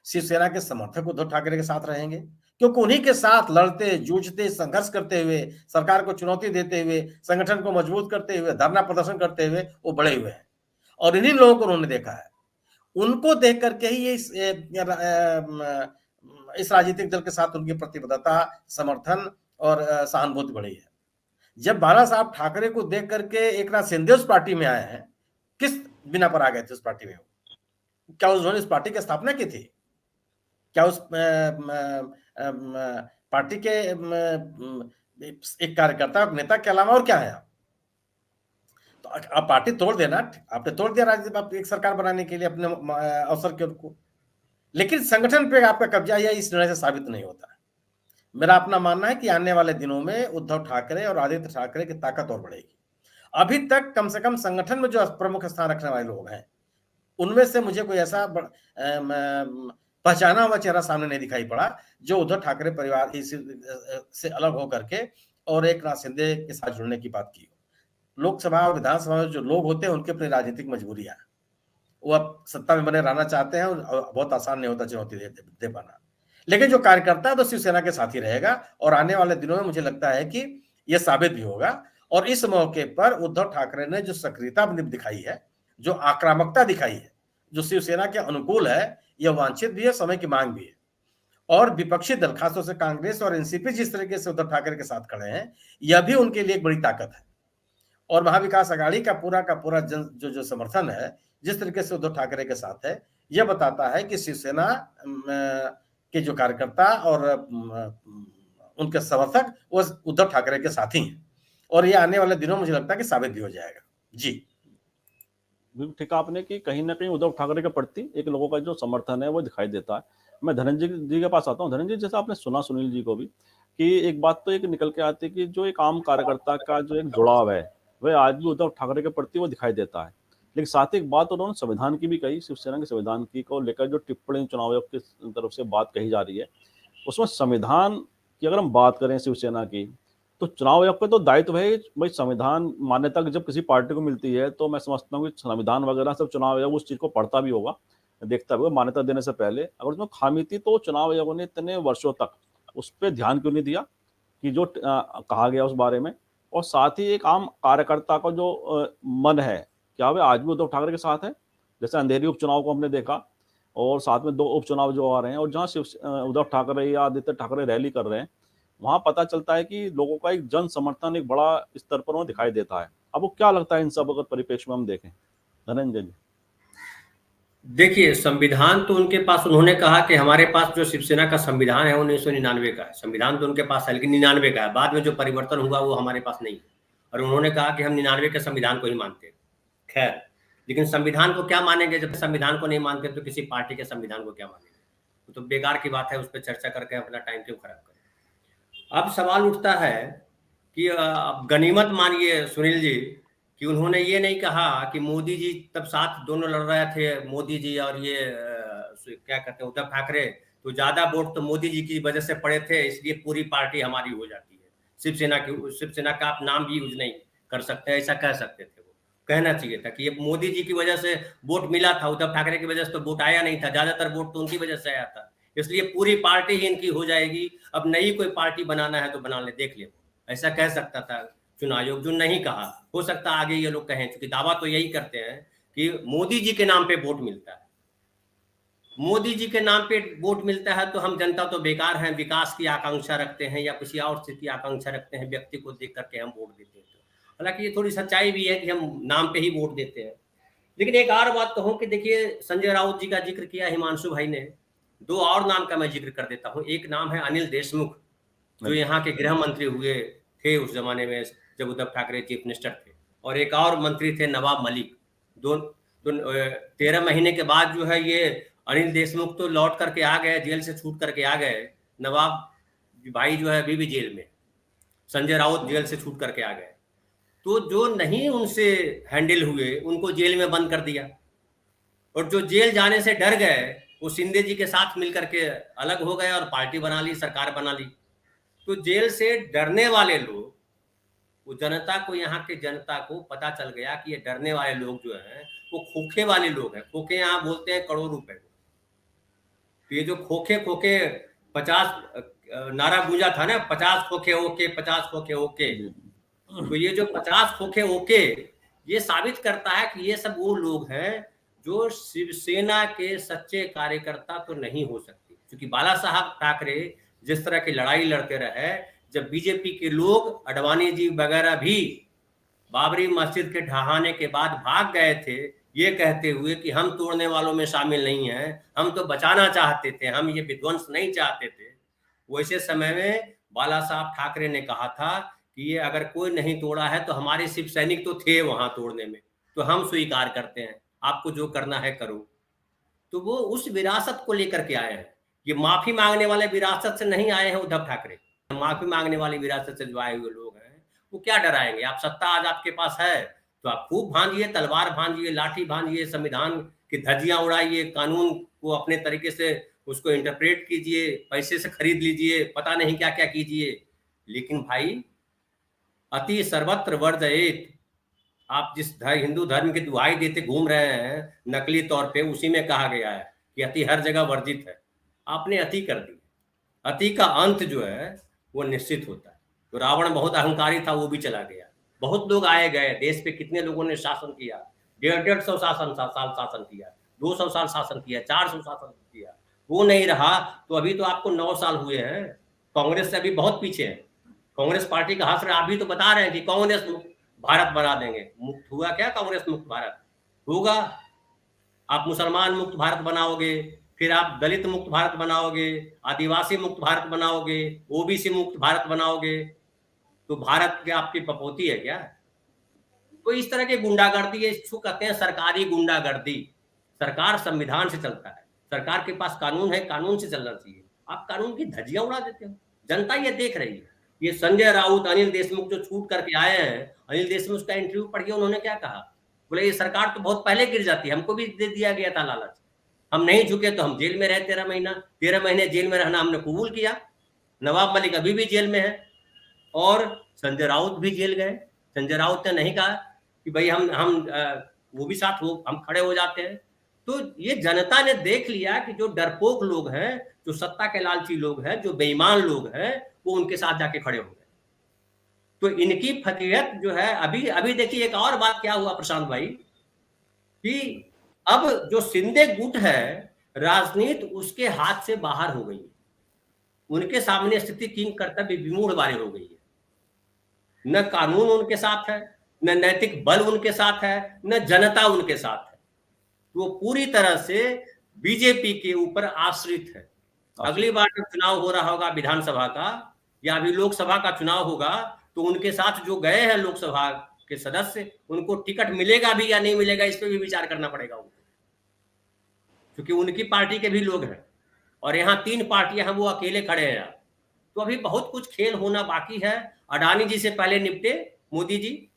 शिवसेना के समर्थक उद्धव ठाकरे के साथ रहेंगे, क्योंकि उन्हीं के साथ लड़ते, जूझते, संघर्ष करते हुए, सरकार को चुनौती देते हुए, संगठन को मजबूत करते हुए, धरना प्रदर्शन करते हुए वो बड़े हुए हैं, और इन्हीं लोगों को उन्होंने देखा है। उनको देख करके ही इस राजनीतिक दल के साथ उनकी प्रतिबद्धता, समर्थन और सहानुभूति बढ़ी है। जब बाला साहब ठाकरे को देख करके एकनाथ शिंदे उस पार्टी में आए हैं, किस बिना पर आ गए थे उस पार्टी में? क्या उन्होंने इस पार्टी की स्थापना की थी? क्या उस पार्टी के एक कार्यकर्ता, नेता के अलावा और क्या है? तो आप पार्टी तोड़ देना, आपने तोड़ दिया राजनीति, एक सरकार बनाने के लिए अपने अवसर के उनको, लेकिन संगठन पे आपका कब्जा या इस निर्णय से साबित नहीं होता है। मेरा अपना मानना है कि आने वाले दिनों में उद्धव ठाकरे और आदित्य ठाकरे की ताकत और बढ़ेगी। अभी तक कम से कम संगठन में जो प्रमुख स्थान रखने वाले लोग हैं, उनमें से मुझे कोई ऐसा पहचाना हुआ चेहरा सामने नहीं दिखाई पड़ा जो उद्धव ठाकरे परिवार से अलग होकर के और एकनाथ शिंदे के साथ जुड़ने की बात की। लोकसभा और विधानसभा में जो लोग होते हैं, उनके अपनी राजनीतिक मजबूरियां, वो अब सत्ता में बने रहना चाहते हैं, और बहुत आसान नहीं होता चुनौती दे पाना। लेकिन जो कार्यकर्ता है तो शिवसेना के साथ ही रहेगा, और आने वाले दिनों में मुझे लगता है कि यह साबित भी होगा। और इस मौके पर उद्धव ठाकरे ने जो सक्रियता दिखाई है, जो आक्रामकता दिखाई है, जो शिवसेना के अनुकूल है, यह वांछित भी है, समय की मांग भी है। और विपक्षी दल, खासतौर से कांग्रेस और एनसीपी जिस तरीके से उद्धव ठाकरे के साथ खड़े हैं, यह भी उनके लिए एक बड़ी ताकत है। और महाविकास आघाड़ी का पूरा जो समर्थन है, जिस तरीके से उद्धव ठाकरे के साथ है, यह बताता है कि शिवसेना के जो कार्यकर्ता और उनके समर्थक वो उद्धव ठाकरे के साथ ही हैं, और ये आने वाले दिनों मुझे लगता है कि साबित भी हो जाएगा। जी, ठीक आपने कि कहीं ना कहीं उद्धव ठाकरे के प्रति एक लोगों का जो समर्थन है वो दिखाई देता है। मैं धनंजय जी के पास आता हूँ। धनंजय, जैसा आपने सुना सुनील जी को भी, कि एक बात तो एक निकल के आती है कि जो एक आम कार्यकर्ता का जो एक जुड़ाव है वह आज भी उद्धव ठाकरे के प्रति वो दिखाई देता है। लेकिन साथ ही एक बात उन्होंने संविधान की भी कही, शिवसेना के संविधान की को लेकर जो टिप्पणी चुनाव आयोग की तरफ से बात कही जा रही है, उसमें संविधान की अगर हम बात करें शिवसेना की, तो चुनाव आयोग का तो दायित्व है भाई, संविधान मान्यता जब किसी पार्टी को मिलती है तो मैं समझता हूँ कि संविधान वगैरह सब चुनाव आयोग उस चीज को पढ़ता भी होगा, देखता भी होगा। मान्यता देने से पहले अगर उसमें खामी थी तो चुनाव आयोग ने इतने वर्षों तक उस पर ध्यान क्यों नहीं दिया कि जो कहा गया उस बारे में। और साथ ही एक आम कार्यकर्ता का जो मन है, क्या वे आज भी उद्धव ठाकरे के साथ है? जैसे अंधेरी उपचुनाव को हमने देखा, और साथ में 2 उपचुनाव जो आ रहे हैं, और जहाँ उद्धव ठाकरे या आदित्य ठाकरे रैली कर रहे हैं, वहां पता चलता है कि लोगों का एक जन समर्थन एक बड़ा स्तर पर वहां दिखाई देता है। अब वो क्या लगता है इन सब अगर परिप्रेक्ष्य में हम देखें? धनंजय जी, देखिए, संविधान तो उनके पास, उन्होंने कहा कि हमारे पास जो शिवसेना का संविधान है 1999 का है, संविधान तो उनके पास है, लेकिन 99 का है, बाद में जो परिवर्तन हुआ वो हमारे पास नहीं है। और उन्होंने कहा कि हम 99 के संविधान को ही मानते हैं। खैर, लेकिन संविधान को क्या मानेंगे? जब संविधान को नहीं मानते तो किसी पार्टी के संविधान को क्या मानेंगे? तो बेकार की बात है, उस पर चर्चा करके अपना टाइम क्यों खराब करें। अब सवाल उठता है कि अब गनीमत मानिए सुनील जी कि उन्होंने ये नहीं कहा कि मोदी जी तब साथ दोनों लड़ रहे थे, मोदी जी और ये क्या कहते हैं, उद्धव ठाकरे, तो ज्यादा वोट तो मोदी जी की वजह से पड़े थे, इसलिए पूरी पार्टी हमारी हो जाती है। शिवसेना का आप नाम भी यूज नहीं कर सकते, ऐसा कह सकते थे। वो कहना चाहिए था कि ये मोदी जी की वजह से वोट मिला था, उद्धव ठाकरे की वजह से तो वोट आया नहीं था, ज्यादातर वोट तो उनकी वजह से आया था, इसलिए पूरी पार्टी ही इनकी हो जाएगी। अब नई कोई पार्टी बनाना है तो बना ले, देख ले, ऐसा कह सकता था चुनाव आयोग, जो नहीं कहा। हो सकता आगे ये लोग कहें, क्योंकि दावा तो यही करते हैं कि मोदी जी के नाम पे वोट मिलता है, मोदी जी के नाम पे वोट मिलता है, तो हम जनता तो बेकार हैं, विकास की आकांक्षा रखते हैं या किसी और चीज की आकांक्षा रखते हैं, व्यक्ति को देख करके हम वोट देते हैं। हालांकि ये थोड़ी सच्चाई भी है कि हम नाम पे ही वोट देते हैं। लेकिन एक और बात कहूं कि देखिए, संजय राउत जी का जिक्र किया हिमांशु भाई ने, दो और नाम का मैं जिक्र कर देता हूं। एक नाम है अनिल देशमुख, जो यहाँ के गृह मंत्री हुए थे उस जमाने में जब उद्धव ठाकरे चीफ मिनिस्टर थे, और एक और मंत्री थे नवाब मलिक। 13 महीने के बाद जो है ये अनिल देशमुख तो लौट करके आ गए, जेल से छूट करके आ गए, नवाब भाई जो है अभी भी जेल में, संजय राउत जेल से छूट करके आ गए। तो जो नहीं उनसे हैंडल हुए उनको जेल में बंद कर दिया, और जो जेल जाने से डर गए वो शिंदे जी के साथ मिलकर के अलग हो गए और पार्टी बना ली, सरकार बना ली। तो जेल से डरने वाले लोग, वो जनता को, यहाँ के जनता को पता चल गया कि ये डरने वाले लोग जो हैं वो खोखे वाले लोग हैं। खोखे यहाँ बोलते हैं करोड़ रुपए। तो ये जो खोखे 50 नारा गूंजा था ना, 50 खोखे ओके, 50 खोखे ओके, तो ये जो 50 खोखे ओके, ये साबित करता है कि ये सब वो लोग हैं जो शिवसेना के सच्चे कार्यकर्ता तो नहीं हो सकते। क्योंकि बाला साहब ठाकरे जिस तरह की लड़ाई लड़ते रहे, जब बीजेपी के लोग, अडवाणी जी वगैरह भी बाबरी मस्जिद के ढहाने के बाद भाग गए थे, ये कहते हुए कि हम तोड़ने वालों में शामिल नहीं हैं, हम तो बचाना चाहते थे, हम ये विध्वंस नहीं चाहते थे। वैसे समय में बाला साहब ठाकरे ने कहा था कि ये अगर कोई नहीं तोड़ा है तो हमारे शिव सैनिक तो थे वहां तोड़ने में, तो हम स्वीकार करते हैं, आपको जो करना है करो। तो वो उस विरासत को लेकर के आए हैं। ये माफी मांगने वाले विरासत से नहीं आए हैं उद्धव ठाकरे। माफी मांगने वाली विरासत से जो आए हुए लोग हैं वो क्या डराएंगे? आप सत्ता आज आपके पास है तो आप खूब भांजिए, तलवार भांजिए, लाठी भांजिए, संविधान की धज्जियां उड़ाइए, कानून को अपने तरीके से उसको इंटरप्रेट कीजिए, पैसे से खरीद लीजिए, पता नहीं क्या क्या कीजिए। लेकिन भाई, अति सर्वत्र वर्जयेत, आप जिस हिंदू धर्म की दुहाई देते घूम रहे हैं नकली तौर पे, उसी में कहा गया है कि अति हर जगह वर्जित है। आपने अति कर दी। अति का अंत जो है वो निश्चित होता है। तो रावण बहुत अहंकारी था, वो भी चला गया। बहुत लोग आए गए, देश पे कितने लोगों ने शासन किया, 150 साल शासन किया, 200 साल शासन किया, 400 शासन किया, वो नहीं रहा। तो अभी तो आपको 9 साल हुए हैं, कांग्रेस से अभी बहुत पीछे है। कांग्रेस पार्टी का हंस रहे, आप भी तो बता रहे हैं कि कांग्रेस भारत बना देंगे। मुक्त हुआ क्या कांग्रेस मुक्त भारत? होगा। आप मुसलमान मुक्त भारत बनाओगे, फिर आप दलित मुक्त भारत बनाओगे, आदिवासी मुक्त भारत बनाओगे, ओबीसी मुक्त भारत बनाओगे, तो भारत क्या आपकी पपोती है क्या? तो इस तरह के गुंडागर्दी, ये इसको कहते हैं सरकारी गुंडागर्दी। सरकार संविधान से चलता है, सरकार के पास कानून है, कानून से चलना चाहिए। आप कानून की धज्जियां उड़ा देते हो, जनता ये देख रही है। ये संजय राउत, अनिल देशमुख जो छूट करके आए हैं, अनिल देशमुख का इंटरव्यू पढ़िए, उन्होंने क्या कहा? बोले ये सरकार तो बहुत पहले गिर जाती है, हमको भी दे दिया गया था लालच, हम नहीं झुके तो हम जेल में रहे 13 महीना। 13 महीने जेल में रहना हमने कबूल किया। नवाब मलिक अभी भी जेल में है और संजय राउत भी जेल गए। संजय राउत ने नहीं कहा कि भाई हम वो भी साथ हो, हम खड़े हो जाते हैं। तो ये जनता ने देख लिया कि जो डरपोक लोग हैं, जो सत्ता के लालची लोग हैं, जो बेईमान लोग हैं, वो उनके साथ जाके खड़े हो गए। तो इनकी फकीयत जो है, अभी देखिए एक और बात क्या हुआ प्रशांत भाई, कि अब जो शिंदे गुट है, राजनीति उसके हाथ से बाहर हो गई है। उनके सामने स्थिति किंग कर्तव्य विमूढ़ वाली हो गई है। न कानून उनके साथ है, न नैतिक बल उनके साथ है, न जनता उनके साथ है। वो पूरी तरह से बीजेपी के ऊपर आश्रित है। अगली बार जब चुनाव हो रहा होगा विधानसभा का या अभी लोकसभा का चुनाव होगा, तो उनके साथ जो गए हैं लोकसभा के सदस्य, उनको टिकट मिलेगा भी या नहीं मिलेगा, इस पर भी विचार करना पड़ेगा उनको, क्योंकि उनकी पार्टी के भी लोग हैं और यहाँ 3 पार्टियां हैं, वो अकेले खड़े हैं। तो अभी बहुत कुछ खेल होना बाकी है। अडानी जी से पहले निपटे मोदी जी,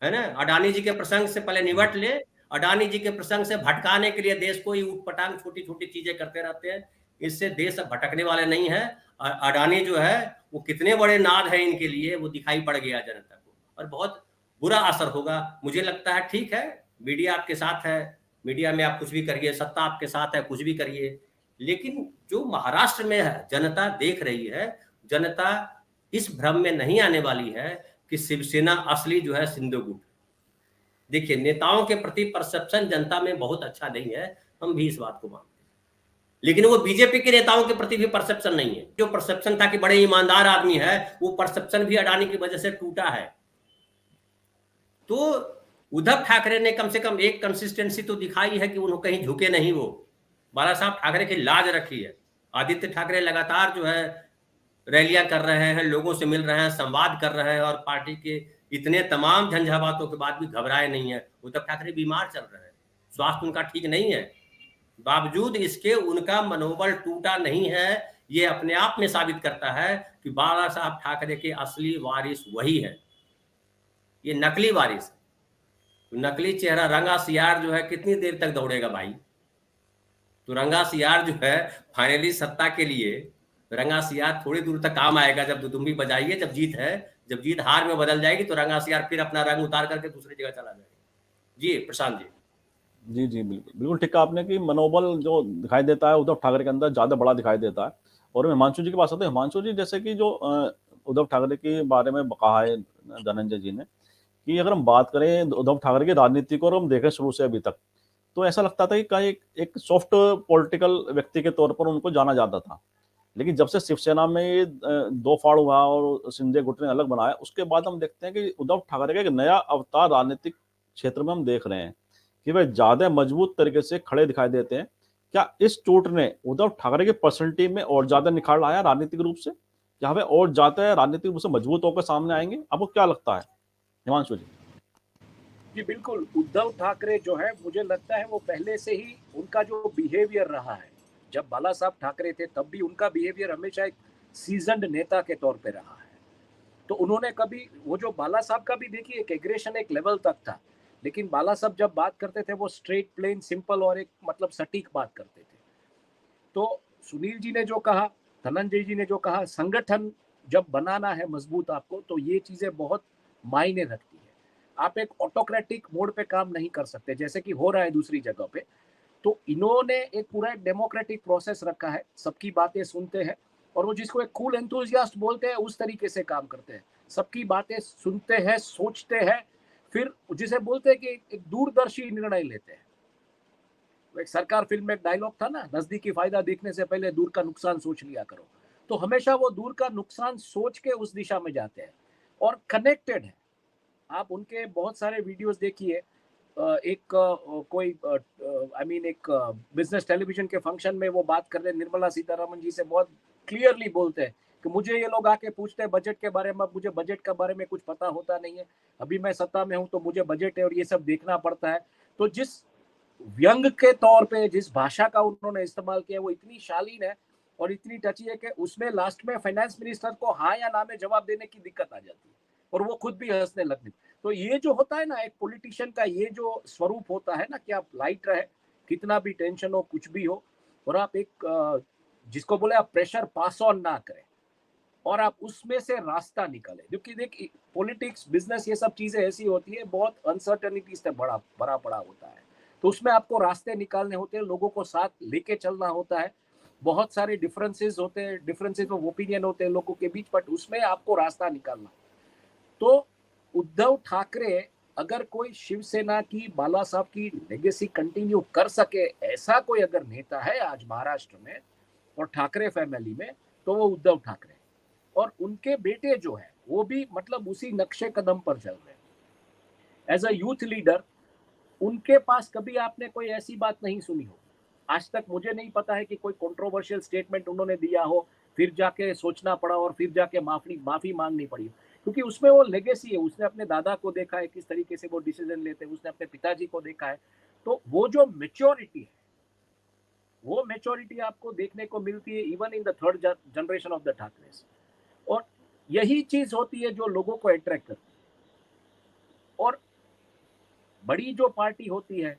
है ना, अडानी जी के प्रसंग से पहले निपट ले अडानी जी के प्रसंग से भटकाने के लिए देश को ही उटपटांग छोटी छोटी चीजें करते रहते हैं। इससे देश अब भटकने वाले नहीं है। अडानी जो है वो कितने बड़े नाद है इनके लिए, वो दिखाई पड़ गया जनता को, और बहुत बुरा असर होगा। मुझे लगता है ठीक है, मीडिया आपके साथ है, मीडिया में आप कुछ भी करिए, सत्ता आपके साथ है, कुछ भी करिए, लेकिन जो महाराष्ट्र में है जनता देख रही है, जनता इस भ्रम में नहीं आने वाली है कि शिवसेना असली जो है सिंधु गुट। देखिए, नेताओं के प्रति परसेप्शन जनता में बहुत अच्छा नहीं है, हम भी इस बात को मानते हैं, लेकिन वो बीजेपी के नेताओं के प्रति भी परसेप्शन नहीं है। जो परसेप्शन था कि बड़े ईमानदार आदमी है, वो परसेप्शन भी अडानी की वजह से टूटा है। तो उद्धव ठाकरे ने कम से कम एक कंसिस्टेंसी तो दिखाई है कि उन्होंने कहीं झुके नहीं। वो बाला साहब ठाकरे की लाज रखी है। आदित्य ठाकरे लगातार जो है रैलियां कर रहे हैं, लोगों से मिल रहे हैं, संवाद कर रहे हैं, और पार्टी के इतने तमाम झंझावातों के बाद भी घबराए नहीं है। उद्धव ठाकरे बीमार चल रहे हैं, स्वास्थ्य उनका ठीक नहीं है, बावजूद इसके उनका मनोबल टूटा नहीं है। ये अपने आप में साबित करता है कि बाला साहब ठाकरे के असली वारिस वही है, ये नकली वारिस। नकली चेहरा रंगा सियार जो है कितनी देर तक दौड़ेगा भाई? तो रंगा सियार जो है फाइनली सत्ता के लिए रंगा सियार थोड़ी दूर तक काम आएगा, जब तुम भी बजाइए, जब जीत है, जब जीत हार में बदल जाएगी तो रंगा सियार फिर अपना रंग उतार करके दूसरी जगह चला जाएगा। जी प्रशांत जी। जी जी बिल्कुल बिल्कुल ठीक कहा आपने कि मनोबल जो दिखाई देता है उद्धव ठाकरे के अंदर ज़्यादा बड़ा दिखाई देता है। और हिमांशु जी के पास आते हैं। हिमांशु जी, जैसे कि जो उद्धव ठाकरे के बारे में कहा है धनंजय जी ने कि अगर हम बात करें उद्धव ठाकरे की राजनीति को और हम देखें शुरू से अभी तक, तो ऐसा लगता था कि कहीं एक सॉफ्ट पॉलिटिकल व्यक्ति के तौर पर उनको जाना जाता था। लेकिन जब से शिवसेना में ये दो फाड़ हुआ और शिंदे गुट ने अलग बनाया, उसके बाद हम देखते हैं कि उद्धव ठाकरे का एक नया अवतार राजनीतिक क्षेत्र में हम देख रहे हैं कि वह ज्यादा मजबूत तरीके से खड़े दिखाई देते हैं। क्या इस टूट ने उद्धव ठाकरे की पर्सनैलिटी में और ज्यादा निखार लाया राजनीतिक रूप से? क्या वे और ज्यादा राजनीतिक रूप से मजबूत होकर सामने आएंगे? आपको क्या लगता है हिमांशु जी? जी बिल्कुल, उद्धव ठाकरे जो है, मुझे लगता है वो पहले से ही उनका जो बिहेवियर रहा है, जब बाला साहब ठाकरे थे तब भी उनका बिहेवियर हमेशा एक सीजन्ड नेता के तौर पे रहा है। तो उन्होंने कभी, वो जो बाला साहब का भी देखिए एक एग्रेशन एक लेवल तक था, लेकिन बाला साहब जब बात करते थे वो स्ट्रेट प्लेन सिंपल और एक मतलब सटीक बात करते थे। तो सुनील जी ने जो कहा, धनंजय जी ने जो कहा, संगठन जब बनाना है मजबूत आपको, तो ये चीजें बहुत मायने रखती है। आप एक ऑटोक्रेटिक मोड पे काम नहीं कर सकते जैसे कि हो रहा है दूसरी जगह पे। तो इन्होंने एक पूरा एक डेमोक्रेटिक प्रोसेस रखा है, सबकी बातें सुनते हैं, और वो जिसको एक कूल एंथुसियास्ट बोलते हैं उस तरीके से काम करते हैं। सबकी बातें सुनते हैं, सोचते हैं, फिर जिसे बोलते हैं कि एक दूरदर्शी निर्णय लेते हैं। एक सरकार फिल्म में एक डायलॉग था ना, नजदीकी फायदा देखने से पहले दूर का नुकसान सोच लिया करो। तो हमेशा वो दूर का नुकसान सोच के उस दिशा में जाते हैं और कनेक्टेड है। आप उनके बहुत सारे वीडियोस देखिए। एक कोई एक बिजनेस टेलीविजन के फंक्शन में वो बात कर रहे हैं निर्मला सीतारमण जी से, बहुत क्लियरली बोलते हैं कि मुझे ये लोग आके पूछते हैं बजट के बारे में, मुझे बजट के बारे में कुछ पता होता नहीं है, अभी मैं सत्ता में हूं तो मुझे बजट है और ये सब देखना पड़ता है। तो जिस व्यंग के तौर पे जिस भाषा का उन्होंने इस्तेमाल किया वो इतनी शालीन है और इतनी टची है कि उसमें लास्ट में फाइनेंस मिनिस्टर को हाँ या ना में जवाब देने की दिक्कत आ जाती है और वो खुद भी हंसने लगती। तो ये जो होता है ना एक पॉलिटिशियन का, ये जो स्वरूप होता है ना कि आप लाइट रहे, कितना भी टेंशन हो, कुछ भी हो, और आप एक जिसको बोले आप प्रेशर पास ऑन ना करें और आप उसमें से रास्ता निकाले। क्योंकि देख पॉलिटिक्स, बिजनेस, ये सब चीजें ऐसी होती है, बहुत अनसर्टेनिटी से भरा पड़ा होता है। तो उसमें आपको रास्ते निकालने होते हैं, लोगों को साथ लेके चलना होता है। बहुत सारे डिफरेंसेस होते हैं, डिफरेंसेस ऑफ ओपिनियन होते हैं लोगों के बीच, बट उसमें आपको रास्ता निकालना। तो उद्धव ठाकरे अगर कोई शिवसेना की, बाला साहब की लेगेसी कंटिन्यू कर सके, ऐसा कोई अगर नेता है आज महाराष्ट्र में और ठाकरे फैमिली में, तो वो उद्धव ठाकरे। और उनके बेटे जो है वो भी मतलब उसी नक्शे कदम पर चल रहे हैं। एज अ यूथ लीडर उनके पास कभी आपने कोई ऐसी बात नहीं सुनी हो। आज तक मुझे नहीं पता है कि कोई कंट्रोवर्शियल स्टेटमेंट उन्होंने दिया हो, फिर जाके सोचना पड़ा और फिर जाके माफी मांगनी पड़ी, क्योंकि उसमें वो लेगेसी है। उसने अपने दादा को देखा है किस तरीके से वो डिसीजन लेते हैं, उसने अपने पिताजी को देखा है। तो वो जो मेच्योरिटी है, वो मेच्योरिटी आपको देखने को मिलती है even in the third generation of the Thackerays. और यही चीज होती है जो लोगों को अट्रैक्ट करती है। और बड़ी जो पार्टी होती है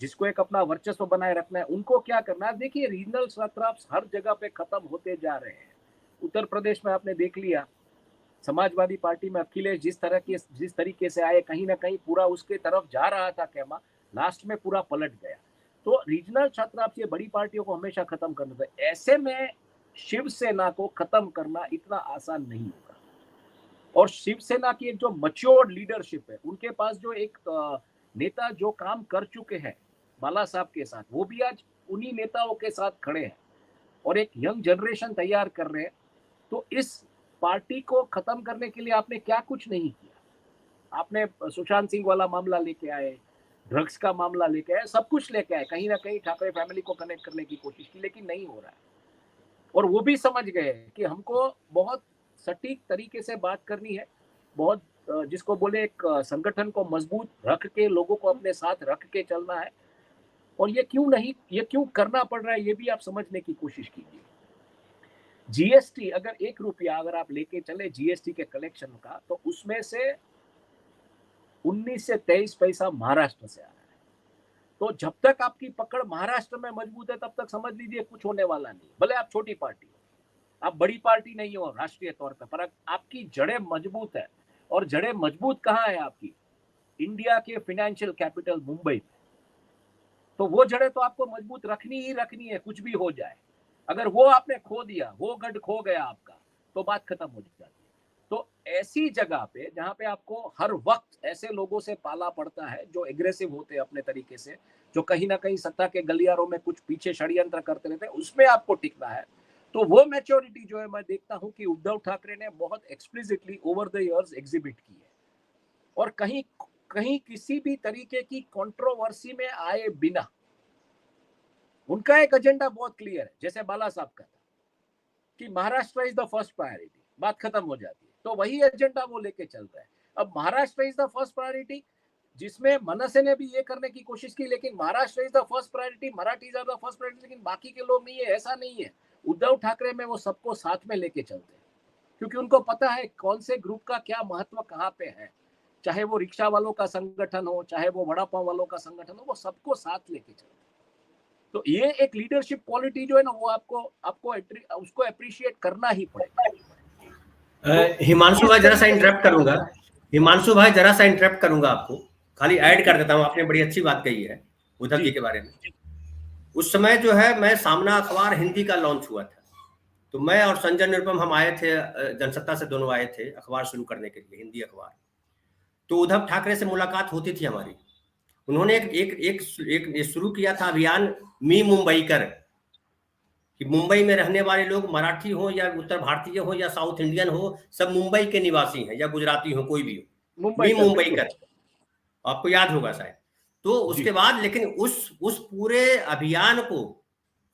जिसको एक अपना वर्चस्व बनाए रखना है, उनको क्या करना है? देखिए, रीजनल सत्रप्स हर जगह पे खत्म होते जा रहे हैं। उत्तर प्रदेश में आपने देख लिया, समाजवादी पार्टी में अखिलेश जिस तरीके से आए, कहीं ना कहीं पूरा उसके तरफ जा रहा था कहमा, लास्ट में पूरा पलट गया। तो रीजनल सत्रप्स, ये बड़ी पार्टियों को हमेशा खत्म करना था। ऐसे में शिवसेना को खत्म करना इतना आसान नहीं होगा। और शिवसेना की एक जो मैच्योर्ड लीडरशिप है, उनके पास जो एक नेता जो काम कर चुके हैं बाला साहब के साथ, वो भी आज उन्हीं नेताओं के साथ खड़े हैं और एक यंग जनरेशन तैयार कर रहे हैं। तो इस पार्टी को खत्म करने के लिए आपने क्या कुछ नहीं किया। आपने सुशांत सिंह वाला मामला लेके आए, ड्रग्स का मामला लेके आए, सब कुछ लेके आए, कहीं ना कहीं ठाकरे फैमिली को कनेक्ट करने की कोशिश की, लेकिन नहीं हो रहा है। और वो भी समझ गए कि हमको बहुत सटीक तरीके से बात करनी है, बहुत जिसको बोले एक संगठन को मजबूत रख के, लोगों को अपने साथ रख के चलना है। और ये क्यों करना पड़ रहा है, ये भी आप समझने की कोशिश कीजिए। जीएसटी अगर 1 रुपया अगर आप लेके चले जीएसटी के कलेक्शन का, तो उसमें से 19 से 23 पैसा महाराष्ट्र से आ रहा है। तो जब तक आपकी पकड़ महाराष्ट्र में मजबूत है, तब तक समझ लीजिए कुछ होने वाला नहीं। भले आप छोटी पार्टी हो, आप बड़ी पार्टी नहीं हो राष्ट्रीय तौर पर आपकी जड़ें मजबूत है। और जड़ें मजबूत कहाँ है आपकी? इंडिया के फाइनेंशियल कैपिटल मुंबई में। तो वो जड़ें तो आपको मजबूत रखनी ही रखनी है, कुछ भी हो जाए। अगर वो आपने खो दिया, वो गढ़ खो गया आपका, तो बात खत्म हो जाती है। तो ऐसी जगह पे जहां पे आपको हर वक्त ऐसे लोगों से पाला पड़ता है जो एग्रेसिव होते हैं अपने तरीके से, जो कहीं ना कहीं सत्ता के गलियारों में कुछ पीछे षड्यंत्र करते रहते हैं, उसमें आपको टिकना है। तो वो मैच्योरिटी जो है, मैं देखता हूं कि उद्धव ठाकरे ने बहुत explicitly over the years exhibit की है। और कहीं कहीं किसी भी तरीके की कंट्रोवर्सी में आए बिना उनका एक एजेंडा बहुत क्लियर है। जैसे बाला साहब का था कि Maharashtra is the first priority, बात खत्म हो जाती है। तो वही एजेंडा वो लेके चल रहा है। अब Maharashtra is the first priority, जिसमें मनसे ने भी ये करने की कोशिश की, लेकिन Maharashtra is the first priority, Marathis are the first priority, लेकिन बाकी के लोग नहीं है, ऐसा नहीं है। उद्धव ठाकरे में वो सबको साथ में लेके चलते हैं, क्योंकि उनको पता है कौन से ग्रुप का क्या महत्व कहाँ पे है। चाहे वो रिक्शा वालों का संगठन हो, चाहे वो वड़ा पाव वालों का संगठन हो, वो सबको साथ लेके चलते हैं। तो ये एक लीडरशिप क्वालिटी जो है ना, वो आपको उसको अप्रिशिएट करना ही पड़ेगा। हिमांशु भाई जरा सा इंटरप्ट करूंगा आपको, खाली ऐड कर देता हूं। आपने बड़ी अच्छी बात कही है उद्धव जी के बारे में। उस समय जो है, मैं सामना अखबार हिंदी का लॉन्च हुआ था, तो मैं और संजय निरुपम हम आए थे, जनसत्ता से दोनों आए थे अखबार शुरू करने के लिए, हिंदी अखबार। तो उद्धव ठाकरे से मुलाकात होती थी हमारी। उन्होंने एक शुरू किया था अभियान, मी मुंबईकर, कि मुंबई में रहने वाले लोग मराठी हो या उत्तर भारतीय हो या साउथ इंडियन हो, सब मुंबई के निवासी हैं या गुजराती हो, कोई भी हो, मी मुंबईकर, आपको याद होगा शायद। तो उसके बाद लेकिन उस पूरे अभियान को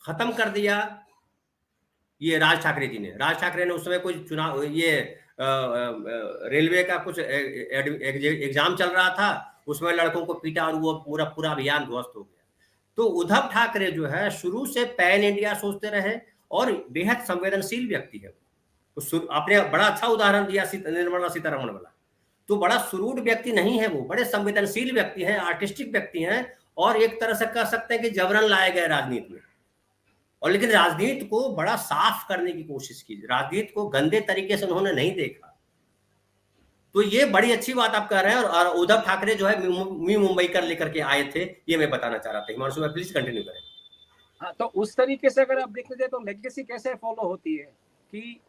खत्म कर दिया ये राज ठाकरे जी ने। राज ठाकरे ने उस समय कोई चुनाव, ये रेलवे का कुछ एग्जाम चल रहा था, उसमें लड़कों को पीटा और वो पूरा अभियान ध्वस्त हो गया। तो उद्धव ठाकरे जो है शुरू से पैन इंडिया सोचते रहे और बेहद संवेदनशील व्यक्ति है। तो आपने बड़ा अच्छा उदाहरण दिया निर्मला सीतारमण वाला। तो बड़ा सुरूढ़ व्यक्ति नहीं है, वो बड़े संवेदनशील व्यक्ति हैं, आर्टिस्टिक व्यक्ति हैं, और एक तरह से कह सकते हैं कि जबरन लाए गए राजनीति में। और लेकिन राजनीति को बड़ा साफ करने की कोशिश की, राजनीति को गंदे तरीके से उन्होंने नहीं देखा। तो ये बड़ी अच्छी बात आप कह रहे हैं। और उद्धव ठाकरे जो है मी मुंबई कर लेकर के आए थे, ये मैं बताना चाह रहा था। हिमांशु भाई प्लीज कंटिन्यू करें। हाँ, तो उस तरीके से अगर आप देखने जाए तो लेगेसी कैसे फॉलो होती है कि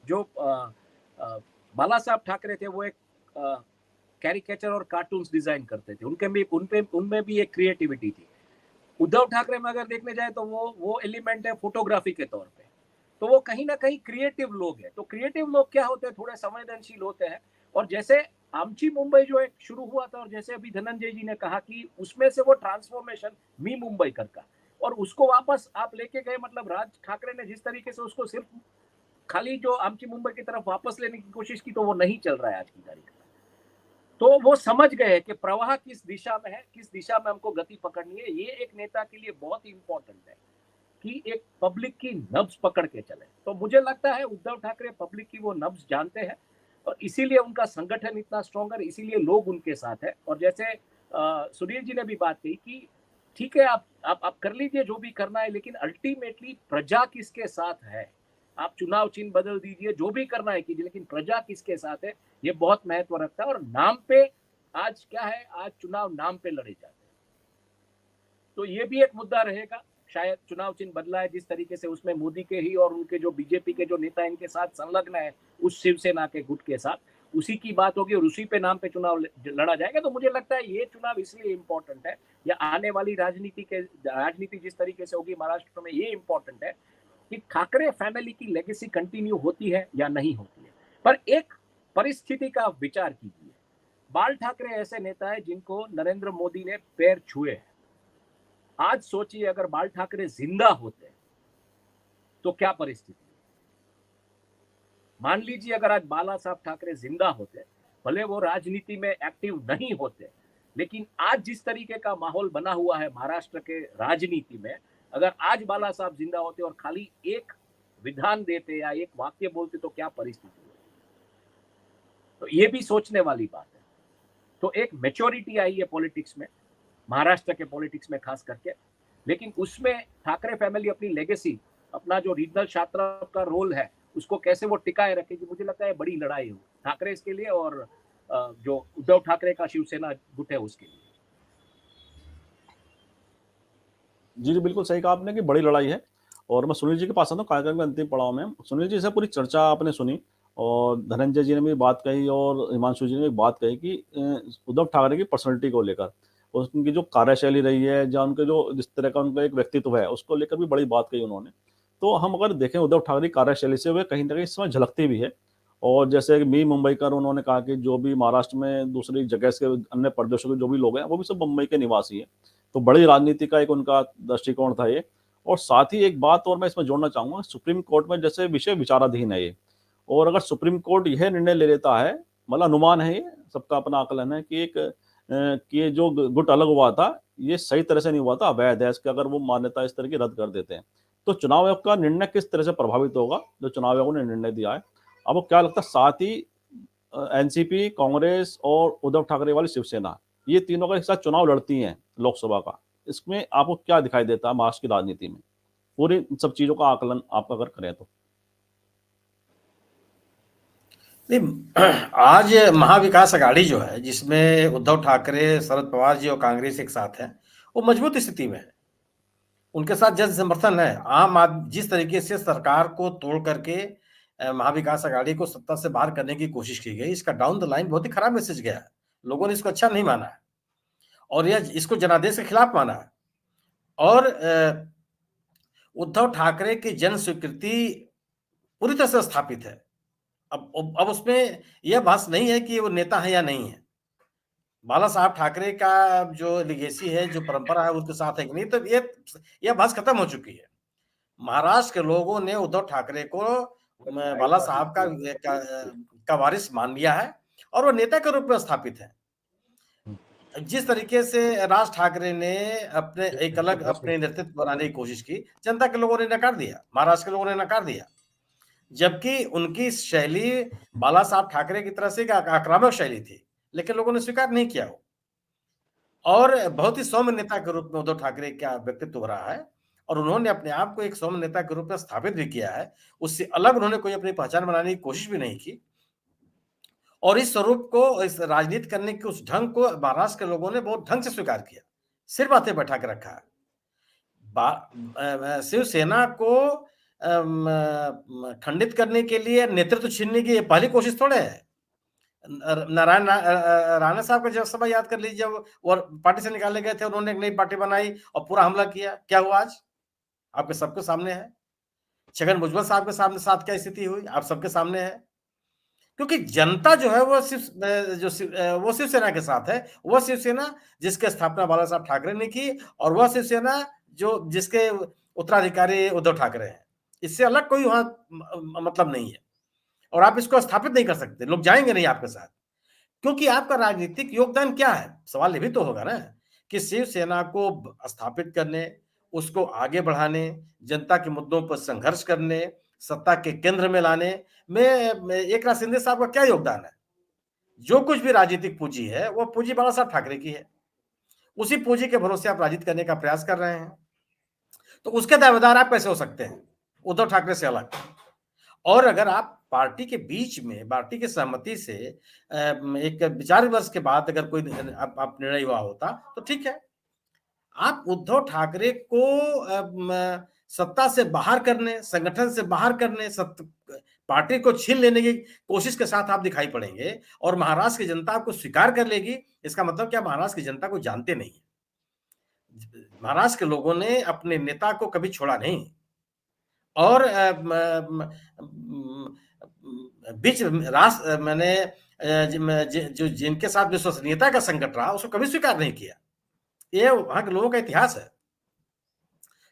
जो बाला साहब ठाकरे थे, वो एक कैरिकेचर और कार्टून्स डिजाइन करते थे, उनमें भी एक क्रिएटिविटी थी। उद्धव ठाकरे में अगर देखने जाए तो वो एलिमेंट है फोटोग्राफी के तौर पे। तो वो कहीं ना कहीं क्रिएटिव लोग हैं। तो क्रिएटिव लोग क्या होते हैं, थोड़े संवेदनशील होते हैं। और जैसे आमची मुंबई जो एक शुरू हुआ था, और जैसे अभी धनंजय जी ने कहा कि उसमें से वो ट्रांसफॉर्मेशन मी मुंबई का, और उसको वापस आप लेके गए, मतलब राज ठाकरे ने जिस तरीके से उसको सिर्फ खाली जो आमची मुंबई की तरफ वापस लेने की कोशिश की, तो वो नहीं चल रहा है आज की तारीख में। तो वो समझ गए कि प्रवाह किस दिशा में है, किस दिशा में हमको गति पकड़नी है। ये एक नेता के लिए बहुत ही इंपॉर्टेंट है कि एक पब्लिक की नब्ज पकड़ के चले। तो मुझे लगता है उद्धव ठाकरे पब्लिक की वो नब्ज जानते हैं, और इसीलिए उनका संगठन इतना स्ट्रॉन्गर, इसीलिए लोग उनके साथ है। और जैसे सुनील जी ने भी बात कही कि ठीक है, आप कर लीजिए जो भी करना है, लेकिन अल्टीमेटली प्रजा किसके साथ है? आप चुनाव चिन्ह बदल दीजिए, जो भी करना है कीजिए, लेकिन प्रजा किसके साथ है ये बहुत महत्व रखता है। और नाम पे आज क्या है, आज चुनाव नाम पे लड़े जाते हैं, तो ये भी एक मुद्दा रहेगा। शायद चुनाव चिन्ह बदला है जिस तरीके से, उसमें मोदी के ही और उनके जो बीजेपी के जो नेता इनके साथ संलग्न है उस शिवसेना के गुट के साथ, उसी की बात होगी और उसी पे नाम पे चुनाव लड़ा जाएगा। तो मुझे लगता है ये चुनाव इसलिए इम्पोर्टेंट है, या आने वाली राजनीति जिस तरीके से होगी महाराष्ट्र में, ये इम्पोर्टेंट है कि ठाकरे फैमिली की लेगेसी कंटिन्यू होती है या नहीं होती है। पर एक परिस्थिति का विचार कीजिए, बाल ठाकरे ऐसे नेता है जिनको नरेंद्र मोदी ने पैर छुए हैं। आज सोचिए अगर बाल ठाकरे जिंदा होते तो क्या परिस्थिति। मान लीजिए अगर आज बाला साहब ठाकरे जिंदा होते, भले वो राजनीति में एक्टिव नहीं होते, लेकिन आज जिस तरीके का माहौल बना हुआ है महाराष्ट्र के राजनीति में, अगर आज बाला साहब जिंदा होते और खाली एक विधान देते या एक वाक्य बोलते तो क्या परिस्थिति होती। तो ये भी सोचने वाली बात है। तो एक मैच्योरिटी आई है पॉलिटिक्स में, महाराष्ट्र के पॉलिटिक्स में खास करके, लेकिन उसमें ठाकरे फैमिली अपनी लेगेसी, अपना जो रीजनल छात्र का रोल है उसको कैसे वो टिकाए रखेगी, मुझे लगता है बड़ी लड़ाई हो ठाकरे इसके लिए और जो उद्धव ठाकरे का शिवसेना गुट है उसके लिए। जी बिल्कुल सही कहा आपने कि बड़ी लड़ाई है। और मैं सुनील जी के पास आता हूँ कार्यक्रम के अंतिम पड़ाव में। सुनील जी से पूरी चर्चा आपने सुनी और धनंजय जी ने भी बात कही और हिमांशु जी ने भी बात कही कि उद्धव ठाकरे की पर्सनैलिटी को लेकर, उनकी जो कार्यशैली रही है, या उनके जो जिस तरह का उनका एक व्यक्तित्व है, उसको लेकर भी बड़ी बात कही उन्होंने। तो हम अगर देखें उद्धव ठाकरे की कार्यशैली से वे कहीं ना कहीं इसमें झलकती भी है। और जैसे मी मुंबईकर, उन्होंने कहा कि जो भी महाराष्ट्र में दूसरी जगह से अन्य प्रदेशों के जो भी लोग हैं वो भी सब मुंबई के निवासी हैं। तो बड़ी राजनीति का एक उनका दृष्टिकोण था ये। और साथ ही एक बात और मैं इसमें जोड़ना चाहूँगा, सुप्रीम कोर्ट में जैसे विषय विचाराधीन है ये, और अगर सुप्रीम कोर्ट यह निर्णय ले लेता है, मतलब अनुमान है, ये सबका अपना आकलन है कि कि जो गुट अलग हुआ था ये सही तरह से नहीं हुआ था, अवैध है, इसकी अगर वो मान्यता इस तरह की रद्द कर देते हैं तो चुनाव आयोग का निर्णय किस तरह से प्रभावित होगा, जो चुनाव आयोग ने निर्णय दिया है। अब वो क्या लगता है, साथ ही एनसीपी, कांग्रेस और उद्धव ठाकरे वाली शिवसेना, ये तीनों का एक साथ चुनाव लड़ती हैं लोकसभा का, इसमें आपको क्या दिखाई देता है महाराष्ट्र की राजनीति में, पूरी सब चीजों का आकलन आप अगर करें तो? आज महाविकास अघाड़ी जो है, जिसमें उद्धव ठाकरे, शरद पवार जी और कांग्रेस एक साथ है, वो मजबूत स्थिति में है। उनके साथ जन समर्थन है। आम आदमी जिस तरीके से सरकार को तोड़ करके महाविकास अघाड़ी को सत्ता से बाहर करने की कोशिश की गई, इसका डाउन द लाइन बहुत ही खराब मैसेज गया है। लोगों ने इसको अच्छा नहीं माना है और यह इसको जनादेश के खिलाफ माना है। और उद्धव ठाकरे की जन स्वीकृति पूरी तरह से स्थापित है। अब उसमें यह बहस नहीं है कि वो नेता है या नहीं है। बाला साहब ठाकरे का जो लिगेसी है, जो परंपरा है, उसके साथ है कि नहीं, तो यह बहस खत्म हो चुकी है। महाराष्ट्र के लोगों ने उद्धव ठाकरे को बाला साहब का वारिस मान लिया है और वो नेता के रूप में स्थापित है। जिस तरीके से राज ठाकरे ने अपने एक अलग अपने नेतृत्व बनाने की कोशिश की, जनता के लोगों ने नकार दिया, महाराष्ट्र के लोगों ने नकार दिया। जबकि उनकी शैली बाला साहब ठाकरे की तरह से एक आक्रामक शैली थी, लेकिन लोगों ने स्वीकार नहीं किया वो। और बहुत ही सौम्य नेता के रूप में उद्धव ठाकरे का व्यक्तित्व रहा है और उन्होंने अपने आप को एक सौम्य नेता के रूप में स्थापित भी किया है। उससे अलग उन्होंने कोई अपनी पहचान बनाने की कोशिश भी नहीं की और इस स्वरूप को, इस राजनीति करने के उस ढंग को महाराष्ट्र के लोगों ने बहुत ढंग से स्वीकार किया, सिर बातें बैठा के रखा है। शिवसेना को खंडित करने के लिए, नेतृत्व छीनने की पहली कोशिश थोड़े है। नारायण राणा साहब का जब सभा याद कर लीजिए, जब वो पार्टी से निकाले गए थे, उन्होंने एक नई पार्टी बनाई और पूरा हमला किया। क्या हुआ आज आपके सबके सामने है। छगन भुजबल साहब के सामने साथ क्या स्थिति हुई आप सबके सामने है। क्योंकि जनता जो है वो वो शिवसेना के साथ है। वह शिवसेना जिसकी स्थापना बाला साहब ठाकरे ने की और वह शिवसेना जो जिसके उत्तराधिकारी उद्धव ठाकरे हैं। इससे अलग कोई वहां मतलब नहीं है और आप इसको स्थापित नहीं कर सकते। लोग जाएंगे नहीं आपके साथ, क्योंकि आपका राजनीतिक योगदान क्या है। सवाल ये भी तो होगा ना कि शिवसेना को स्थापित करने, उसको आगे बढ़ाने, जनता के मुद्दों पर संघर्ष करने, सत्ता के केंद्र में लाने में एकनाथ शिंदे साहब का क्या योगदान है। जो कुछ भी राजनीतिक पूंजी है वो पूंजी बाला साहब ठाकरे की है। उसी पूंजी के भरोसे आप राजनीति करने का प्रयास कर रहे हैं, तो उसके दावेदार आप कैसे हो सकते हैं उद्धव ठाकरे से अलग? और अगर आप पार्टी के बीच में, पार्टी की सहमति से एक विचार विमर्श के बाद अगर कोई आप निर्णय हुआ होता तो ठीक है। आप उद्धव ठाकरे को सत्ता से बाहर करने, संगठन से बाहर करने, पार्टी को छीन लेने की कोशिश के साथ आप दिखाई पड़ेंगे और महाराष्ट्र की जनता आपको स्वीकार कर लेगी। इसका मतलब क्या, महाराष्ट्र की जनता को जानते नहीं। महाराष्ट्र के लोगों ने अपने नेता को कभी छोड़ा नहीं और बीच राष्ट्र मैंने जो जिनके साथ विश्वसनीयता का संकट रहा उसको कभी स्वीकार नहीं किया। ये वहां के लोगों का इतिहास है।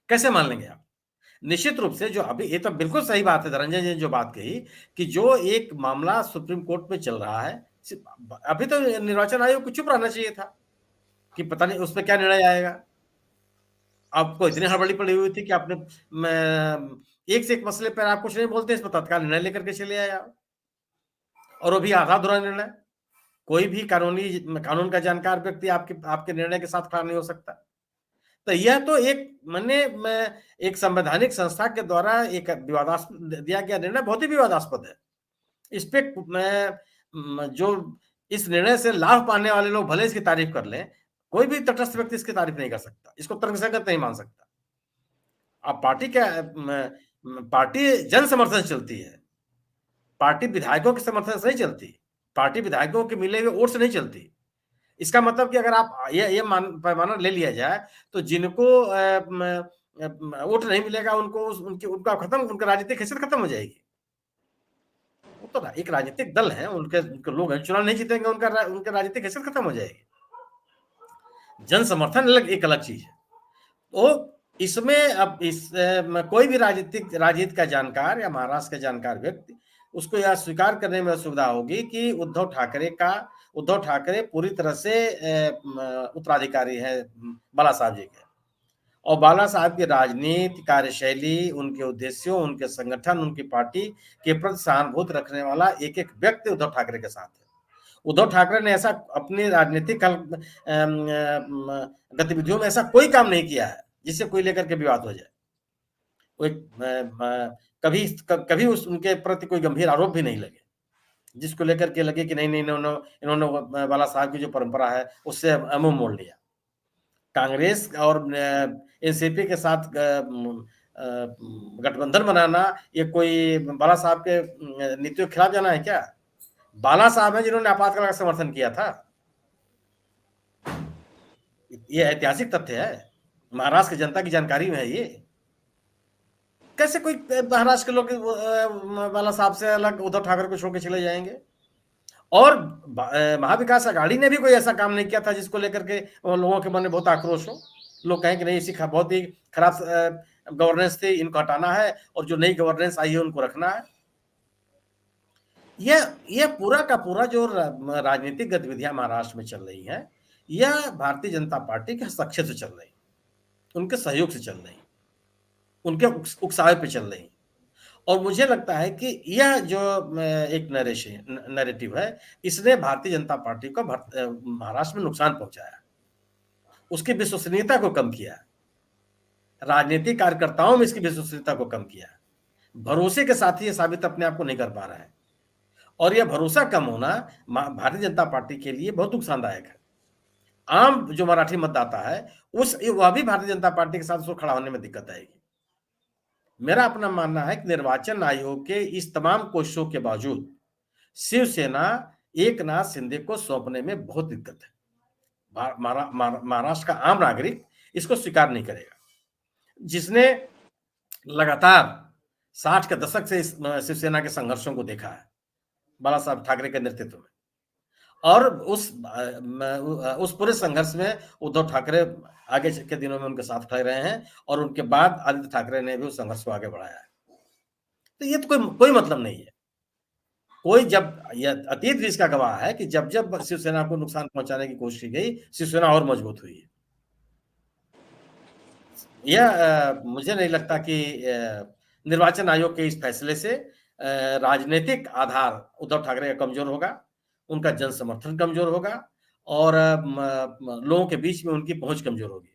कैसे मान लेंगे आप? निश्चित रूप से जो अभी, ये तो बिल्कुल सही बात है धनंजय जी ने जो बात कही कि जो एक मामला सुप्रीम कोर्ट में चल रहा है, अभी तो निर्वाचन आयोग को चुप रहना चाहिए था कि पता नहीं उसमें क्या निर्णय आएगा। आपको इतनी हड़बड़ी पड़ी हुई थी कि आपने एक से एक मसले पर आप कुछ नहीं बोलते, इस पर तत्काल निर्णय लेकर के चले आए आप, और वो भी आधा अधूरा निर्णय। कोई भी कानून का जानकार व्यक्ति आपके निर्णय के साथ खड़ा नहीं हो सकता। तो यह तो एक संवैधानिक संस्था के द्वारा एक विवादास्पद दिया गया निर्णय बहुत ही विवादास्पद है। इस पे जो इस निर्णय से लाभ पाने वाले लोग भले इसकी तारीफ कर लें, कोई भी तटस्थ व्यक्ति इसकी तारीफ नहीं कर सकता, इसको तर्कसंगत नहीं मान सकता। अब पार्टी जन समर्थन से चलती है, पार्टी विधायकों के समर्थन से नहीं चलती, पार्टी विधायकों के मिले हुए वोट से नहीं चलती। इसका मतलब कि अगर आप ये पैमाना ले लिया जाए तो जिनको वोट नहीं मिलेगा उनका राजनीतिक हैसियत खत्म हो जाएगी। वो तो एक राजनीतिक दल है, उनके लोग चुनाव नहीं जीतेंगे, उनका राजनीतिक हैसियत खत्म हो जाएगी। जन समर्थन एक अलग चीज है। तो इसमें अब कोई भी राजनीति का जानकार या महाराष्ट्र का जानकार व्यक्ति उसको यह स्वीकार करने में असुविधा होगी कि उद्धव ठाकरे पूरी तरह से उत्तराधिकारी है बाला साहब जी के, और बाला साहब की राजनीति, कार्यशैली, उनके उद्देश्यों, उनके संगठन, उनकी पार्टी के प्रति सहानुभूति रखने वाला एक एक व्यक्ति उद्धव ठाकरे के साथ है। उद्धव ठाकरे ने ऐसा अपनी राजनीतिक गतिविधियों में ऐसा कोई काम नहीं किया है जिससे कोई लेकर के विवाद हो जाए। कभी उनके प्रति कोई गंभीर आरोप भी नहीं लगे जिसको लेकर के लगे कि नहीं इन्होंने बाला साहब की जो परंपरा है उससे मुंह मोड़ लिया। कांग्रेस और एनसीपी के साथ गठबंधन बनाना ये कोई बाला साहब के नीतियों के खिलाफ जाना है क्या? बाला साहब है जिन्होंने आपातकाल का समर्थन किया था। ये ऐतिहासिक तथ्य है, महाराष्ट्र की जनता की जानकारी में है। ये कैसे कोई महाराष्ट्र के लोग बाला साहब से अलग उद्धव ठाकरे को छोड़ के चले जाएंगे? और महाविकास अघाड़ी ने भी कोई ऐसा काम नहीं किया था जिसको लेकर के लोगों के मन में बहुत आक्रोश हो। लोग कहें कि नहीं, इसी बहुत ही खराब गवर्नेंस थी, इनको हटाना है और जो नई गवर्नेंस आई है उनको रखना है। यह पूरा का पूरा जो राजनीतिक गतिविधियां महाराष्ट्र में चल रही हैं, यह भारतीय जनता पार्टी के हस्तक्षेप से चल रही, उनके सहयोग से चल रही, उनके उकसावे पे चल रही। और मुझे लगता है कि यह जो एक नैरेटिव है, इसने भारतीय जनता पार्टी को महाराष्ट्र में नुकसान पहुंचाया, उसकी विश्वसनीयता को कम किया, राजनीतिक कार्यकर्ताओं में इसकी विश्वसनीयता को कम किया। भरोसे के साथ ही यह साबित अपने आप को नहीं कर पा रहा है, और यह भरोसा कम होना भारतीय जनता पार्टी के लिए बहुत नुकसानदायक है। आम जो मराठी मतदाता है वह भी भारतीय जनता पार्टी के साथ उसको खड़ा होने में दिक्कत आएगी। मेरा अपना मानना है कि निर्वाचन आयोग के इस तमाम कोशिशों के बावजूद शिवसेना एकनाथ शिंदे को सौंपने में बहुत दिक्कत है। महाराष्ट्र का आम नागरिक इसको स्वीकार नहीं करेगा, जिसने लगातार 60 के दशक से शिवसेना के संघर्षों को देखा है बाला साहब ठाकरे के नेतृत्व में, और उस पूरे संघर्ष में उद्धव ठाकरे आगे के दिनों में उनके साथ खड़े रहे हैं, और उनके बाद आदित्य ठाकरे ने भी उस संघर्ष को आगे बढ़ाया है। तो ये तो कोई मतलब नहीं है। यह अतीत भी इसका गवाह है कि जब जब शिवसेना को नुकसान पहुंचाने की कोशिश की गई, शिवसेना और मजबूत हुई है। यह मुझे नहीं लगता कि निर्वाचन आयोग के इस फैसले से राजनीतिक आधार उद्धव ठाकरे का कमजोर होगा, उनका जन समर्थन कमजोर होगा, और लोगों के बीच में उनकी पहुंच कमजोर होगी।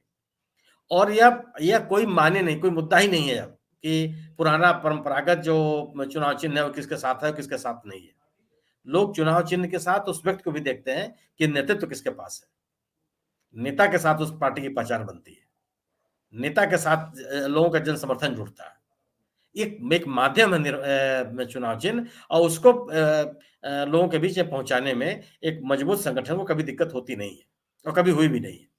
और यह कोई माने नहीं, कोई मुद्दा ही नहीं है अब कि पुराना परंपरागत जो चुनाव चिन्ह है वो किसके साथ है, किसके साथ नहीं है। लोग चुनाव चिन्ह के साथ उस व्यक्ति को भी देखते हैं कि नेतृत्व किसके पास है। नेता के साथ उस पार्टी की पहचान बनती है, नेता के साथ लोगों का जन समर्थन जुड़ता है। एक माध्यम है चुनाव चिन्ह, और उसको लोगों के बीच में पहुंचाने में एक मजबूत संगठन को कभी दिक्कत होती नहीं है और कभी हुई भी नहीं है।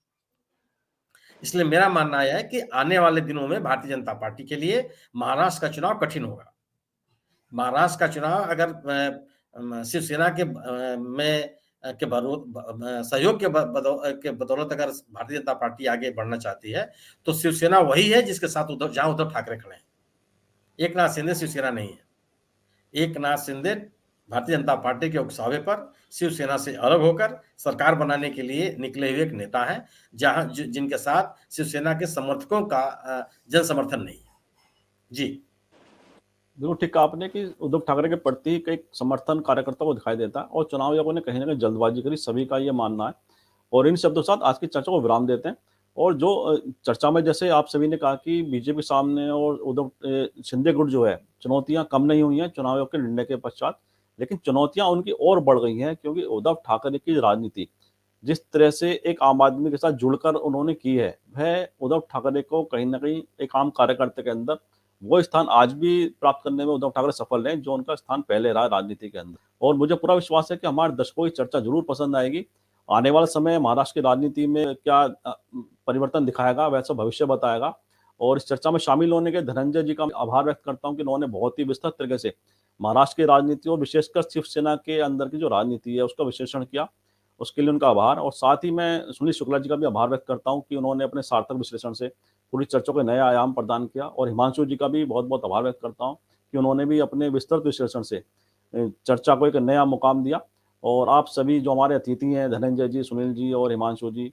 इसलिए मेरा मानना यह है कि आने वाले दिनों में भारतीय जनता पार्टी के लिए महाराष्ट्र का चुनाव कठिन होगा। महाराष्ट्र का चुनाव अगर शिवसेना के सहयोग के बदौलत अगर भारतीय जनता पार्टी आगे बढ़ना चाहती है, तो शिवसेना वही है जिसके साथ जहां उद्धव ठाकरे खड़े हैं। एक नाथ शिंदे शिवसेना नहीं है। एक नाथ शिंदे भारतीय जनता पार्टी के उकसावे पर शिवसेना से अलग होकर सरकार बनाने के लिए निकले हुए एक नेता है, जिनके साथ शिवसेना के समर्थकों का जन समर्थन नहीं है। जी बिल्कुल ठीक कहा आपने कि उद्धव ठाकरे के प्रति एक समर्थन कार्यकर्ता को दिखाई देता है और चुनाव आयोग ने कहीं ना कहीं जल्दबाजी करी, सभी का ये मानना है। और इन शब्दों के साथ आज की चर्चा को विराम देते हैं। और जो चर्चा में जैसे आप सभी ने कहा कि बीजेपी सामने और उद्धव शिंदे गुट जो है, चुनौतियां कम नहीं हुई हैं चुनाव आयोग के निर्णय के पश्चात, लेकिन चुनौतियां उनकी और बढ़ गई हैं, क्योंकि उद्धव ठाकरे की राजनीति जिस तरह से एक आम आदमी के साथ जुड़कर उन्होंने की है, वह उद्धव ठाकरे को कहीं ना कहीं एक आम कार्यकर्ता के अंदर वो स्थान आज भी प्राप्त करने में उद्धव ठाकरे सफल हैं जो उनका स्थान पहले रहा राजनीति के अंदर। और मुझे पूरा विश्वास है कि हमारे दर्शकों की चर्चा जरूर पसंद आएगी। आने वाला समय महाराष्ट्र की राजनीति में क्या परिवर्तन दिखाएगा, वैसा भविष्य बताएगा। और इस चर्चा में शामिल होने के धनंजय जी का आभार व्यक्त करता हूं कि उन्होंने बहुत ही विस्तृत तरीके से महाराष्ट्र की राजनीति और विशेषकर शिवसेना के अंदर की जो राजनीति है उसका विश्लेषण किया, उसके लिए उनका आभार। और साथ ही मैं सुनील शुक्ला जी का भी आभार व्यक्त करता हूं कि उन्होंने अपने सार्थक विश्लेषण से पूरी चर्चा को नया आयाम प्रदान किया। और हिमांशु जी का भी बहुत बहुत आभार व्यक्त करता हूं कि उन्होंने भी अपने विस्तृत विश्लेषण से चर्चा को एक नया मुकाम दिया। और आप सभी जो हमारे अतिथि हैं, धनंजय जी, सुनील जी और हिमांशु जी,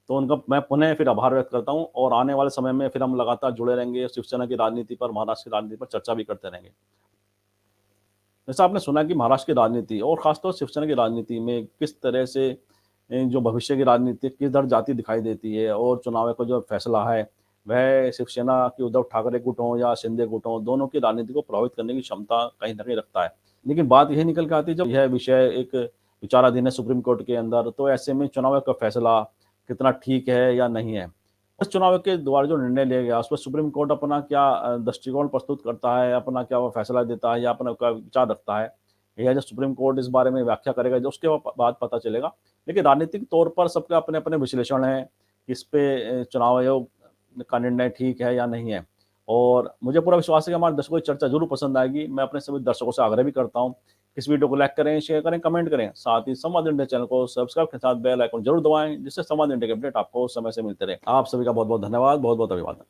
तो उनका मैं पुनः फिर आभार व्यक्त करता हूं। और आने वाले समय में फिर हम लगातार जुड़े रहेंगे, शिवसेना की राजनीति पर, महाराष्ट्र की राजनीति पर चर्चा भी करते रहेंगे। जैसा आपने सुना कि महाराष्ट्र की राजनीति और खासतौर शिवसेना की राजनीति में किस तरह से जो भविष्य की राजनीति किस दर जाती दिखाई देती है, और चुनाव का जो फैसला है वह शिवसेना की उद्धव ठाकरे गुट हो या शिंदे गुट हो, दोनों की राजनीति को प्रभावित करने की क्षमता कहीं ना कहीं रखता है। लेकिन बात यही निकल के आती है जब यह विषय एक विचाराधीन है सुप्रीम कोर्ट के अंदर, तो ऐसे में चुनाव का फैसला कितना ठीक है या नहीं है, उस चुनाव के द्वारा जो निर्णय लिया गया उस पर सुप्रीम कोर्ट अपना क्या दृष्टिकोण प्रस्तुत करता है, अपना क्या वो फैसला देता है या अपना क्या विचार रखता है, यह जो सुप्रीम कोर्ट इस बारे में व्याख्या करेगा जो उसके बाद पता चलेगा। लेकिन राजनीतिक तौर पर सबके अपने अपने विश्लेषण है, इस पे चुनाव आयोग का निर्णय ठीक है या नहीं है। और मुझे पूरा विश्वास है कि हमारे दर्शकों की चर्चा जरूर पसंद आएगी। मैं अपने सभी दर्शकों से आग्रह भी करता हूं इस वीडियो को लाइक करें, शेयर करें, कमेंट करें। साथ ही संवाद इंडिया चैनल को सब्सक्राइब के साथ बेल आइकन जरूर दबाएं, जिससे संवाद इंडिया के अपडेट आपको समय से मिलते रहे। आप सभी का बहुत बहुत धन्यवाद, बहुत बहुत अभिवादन।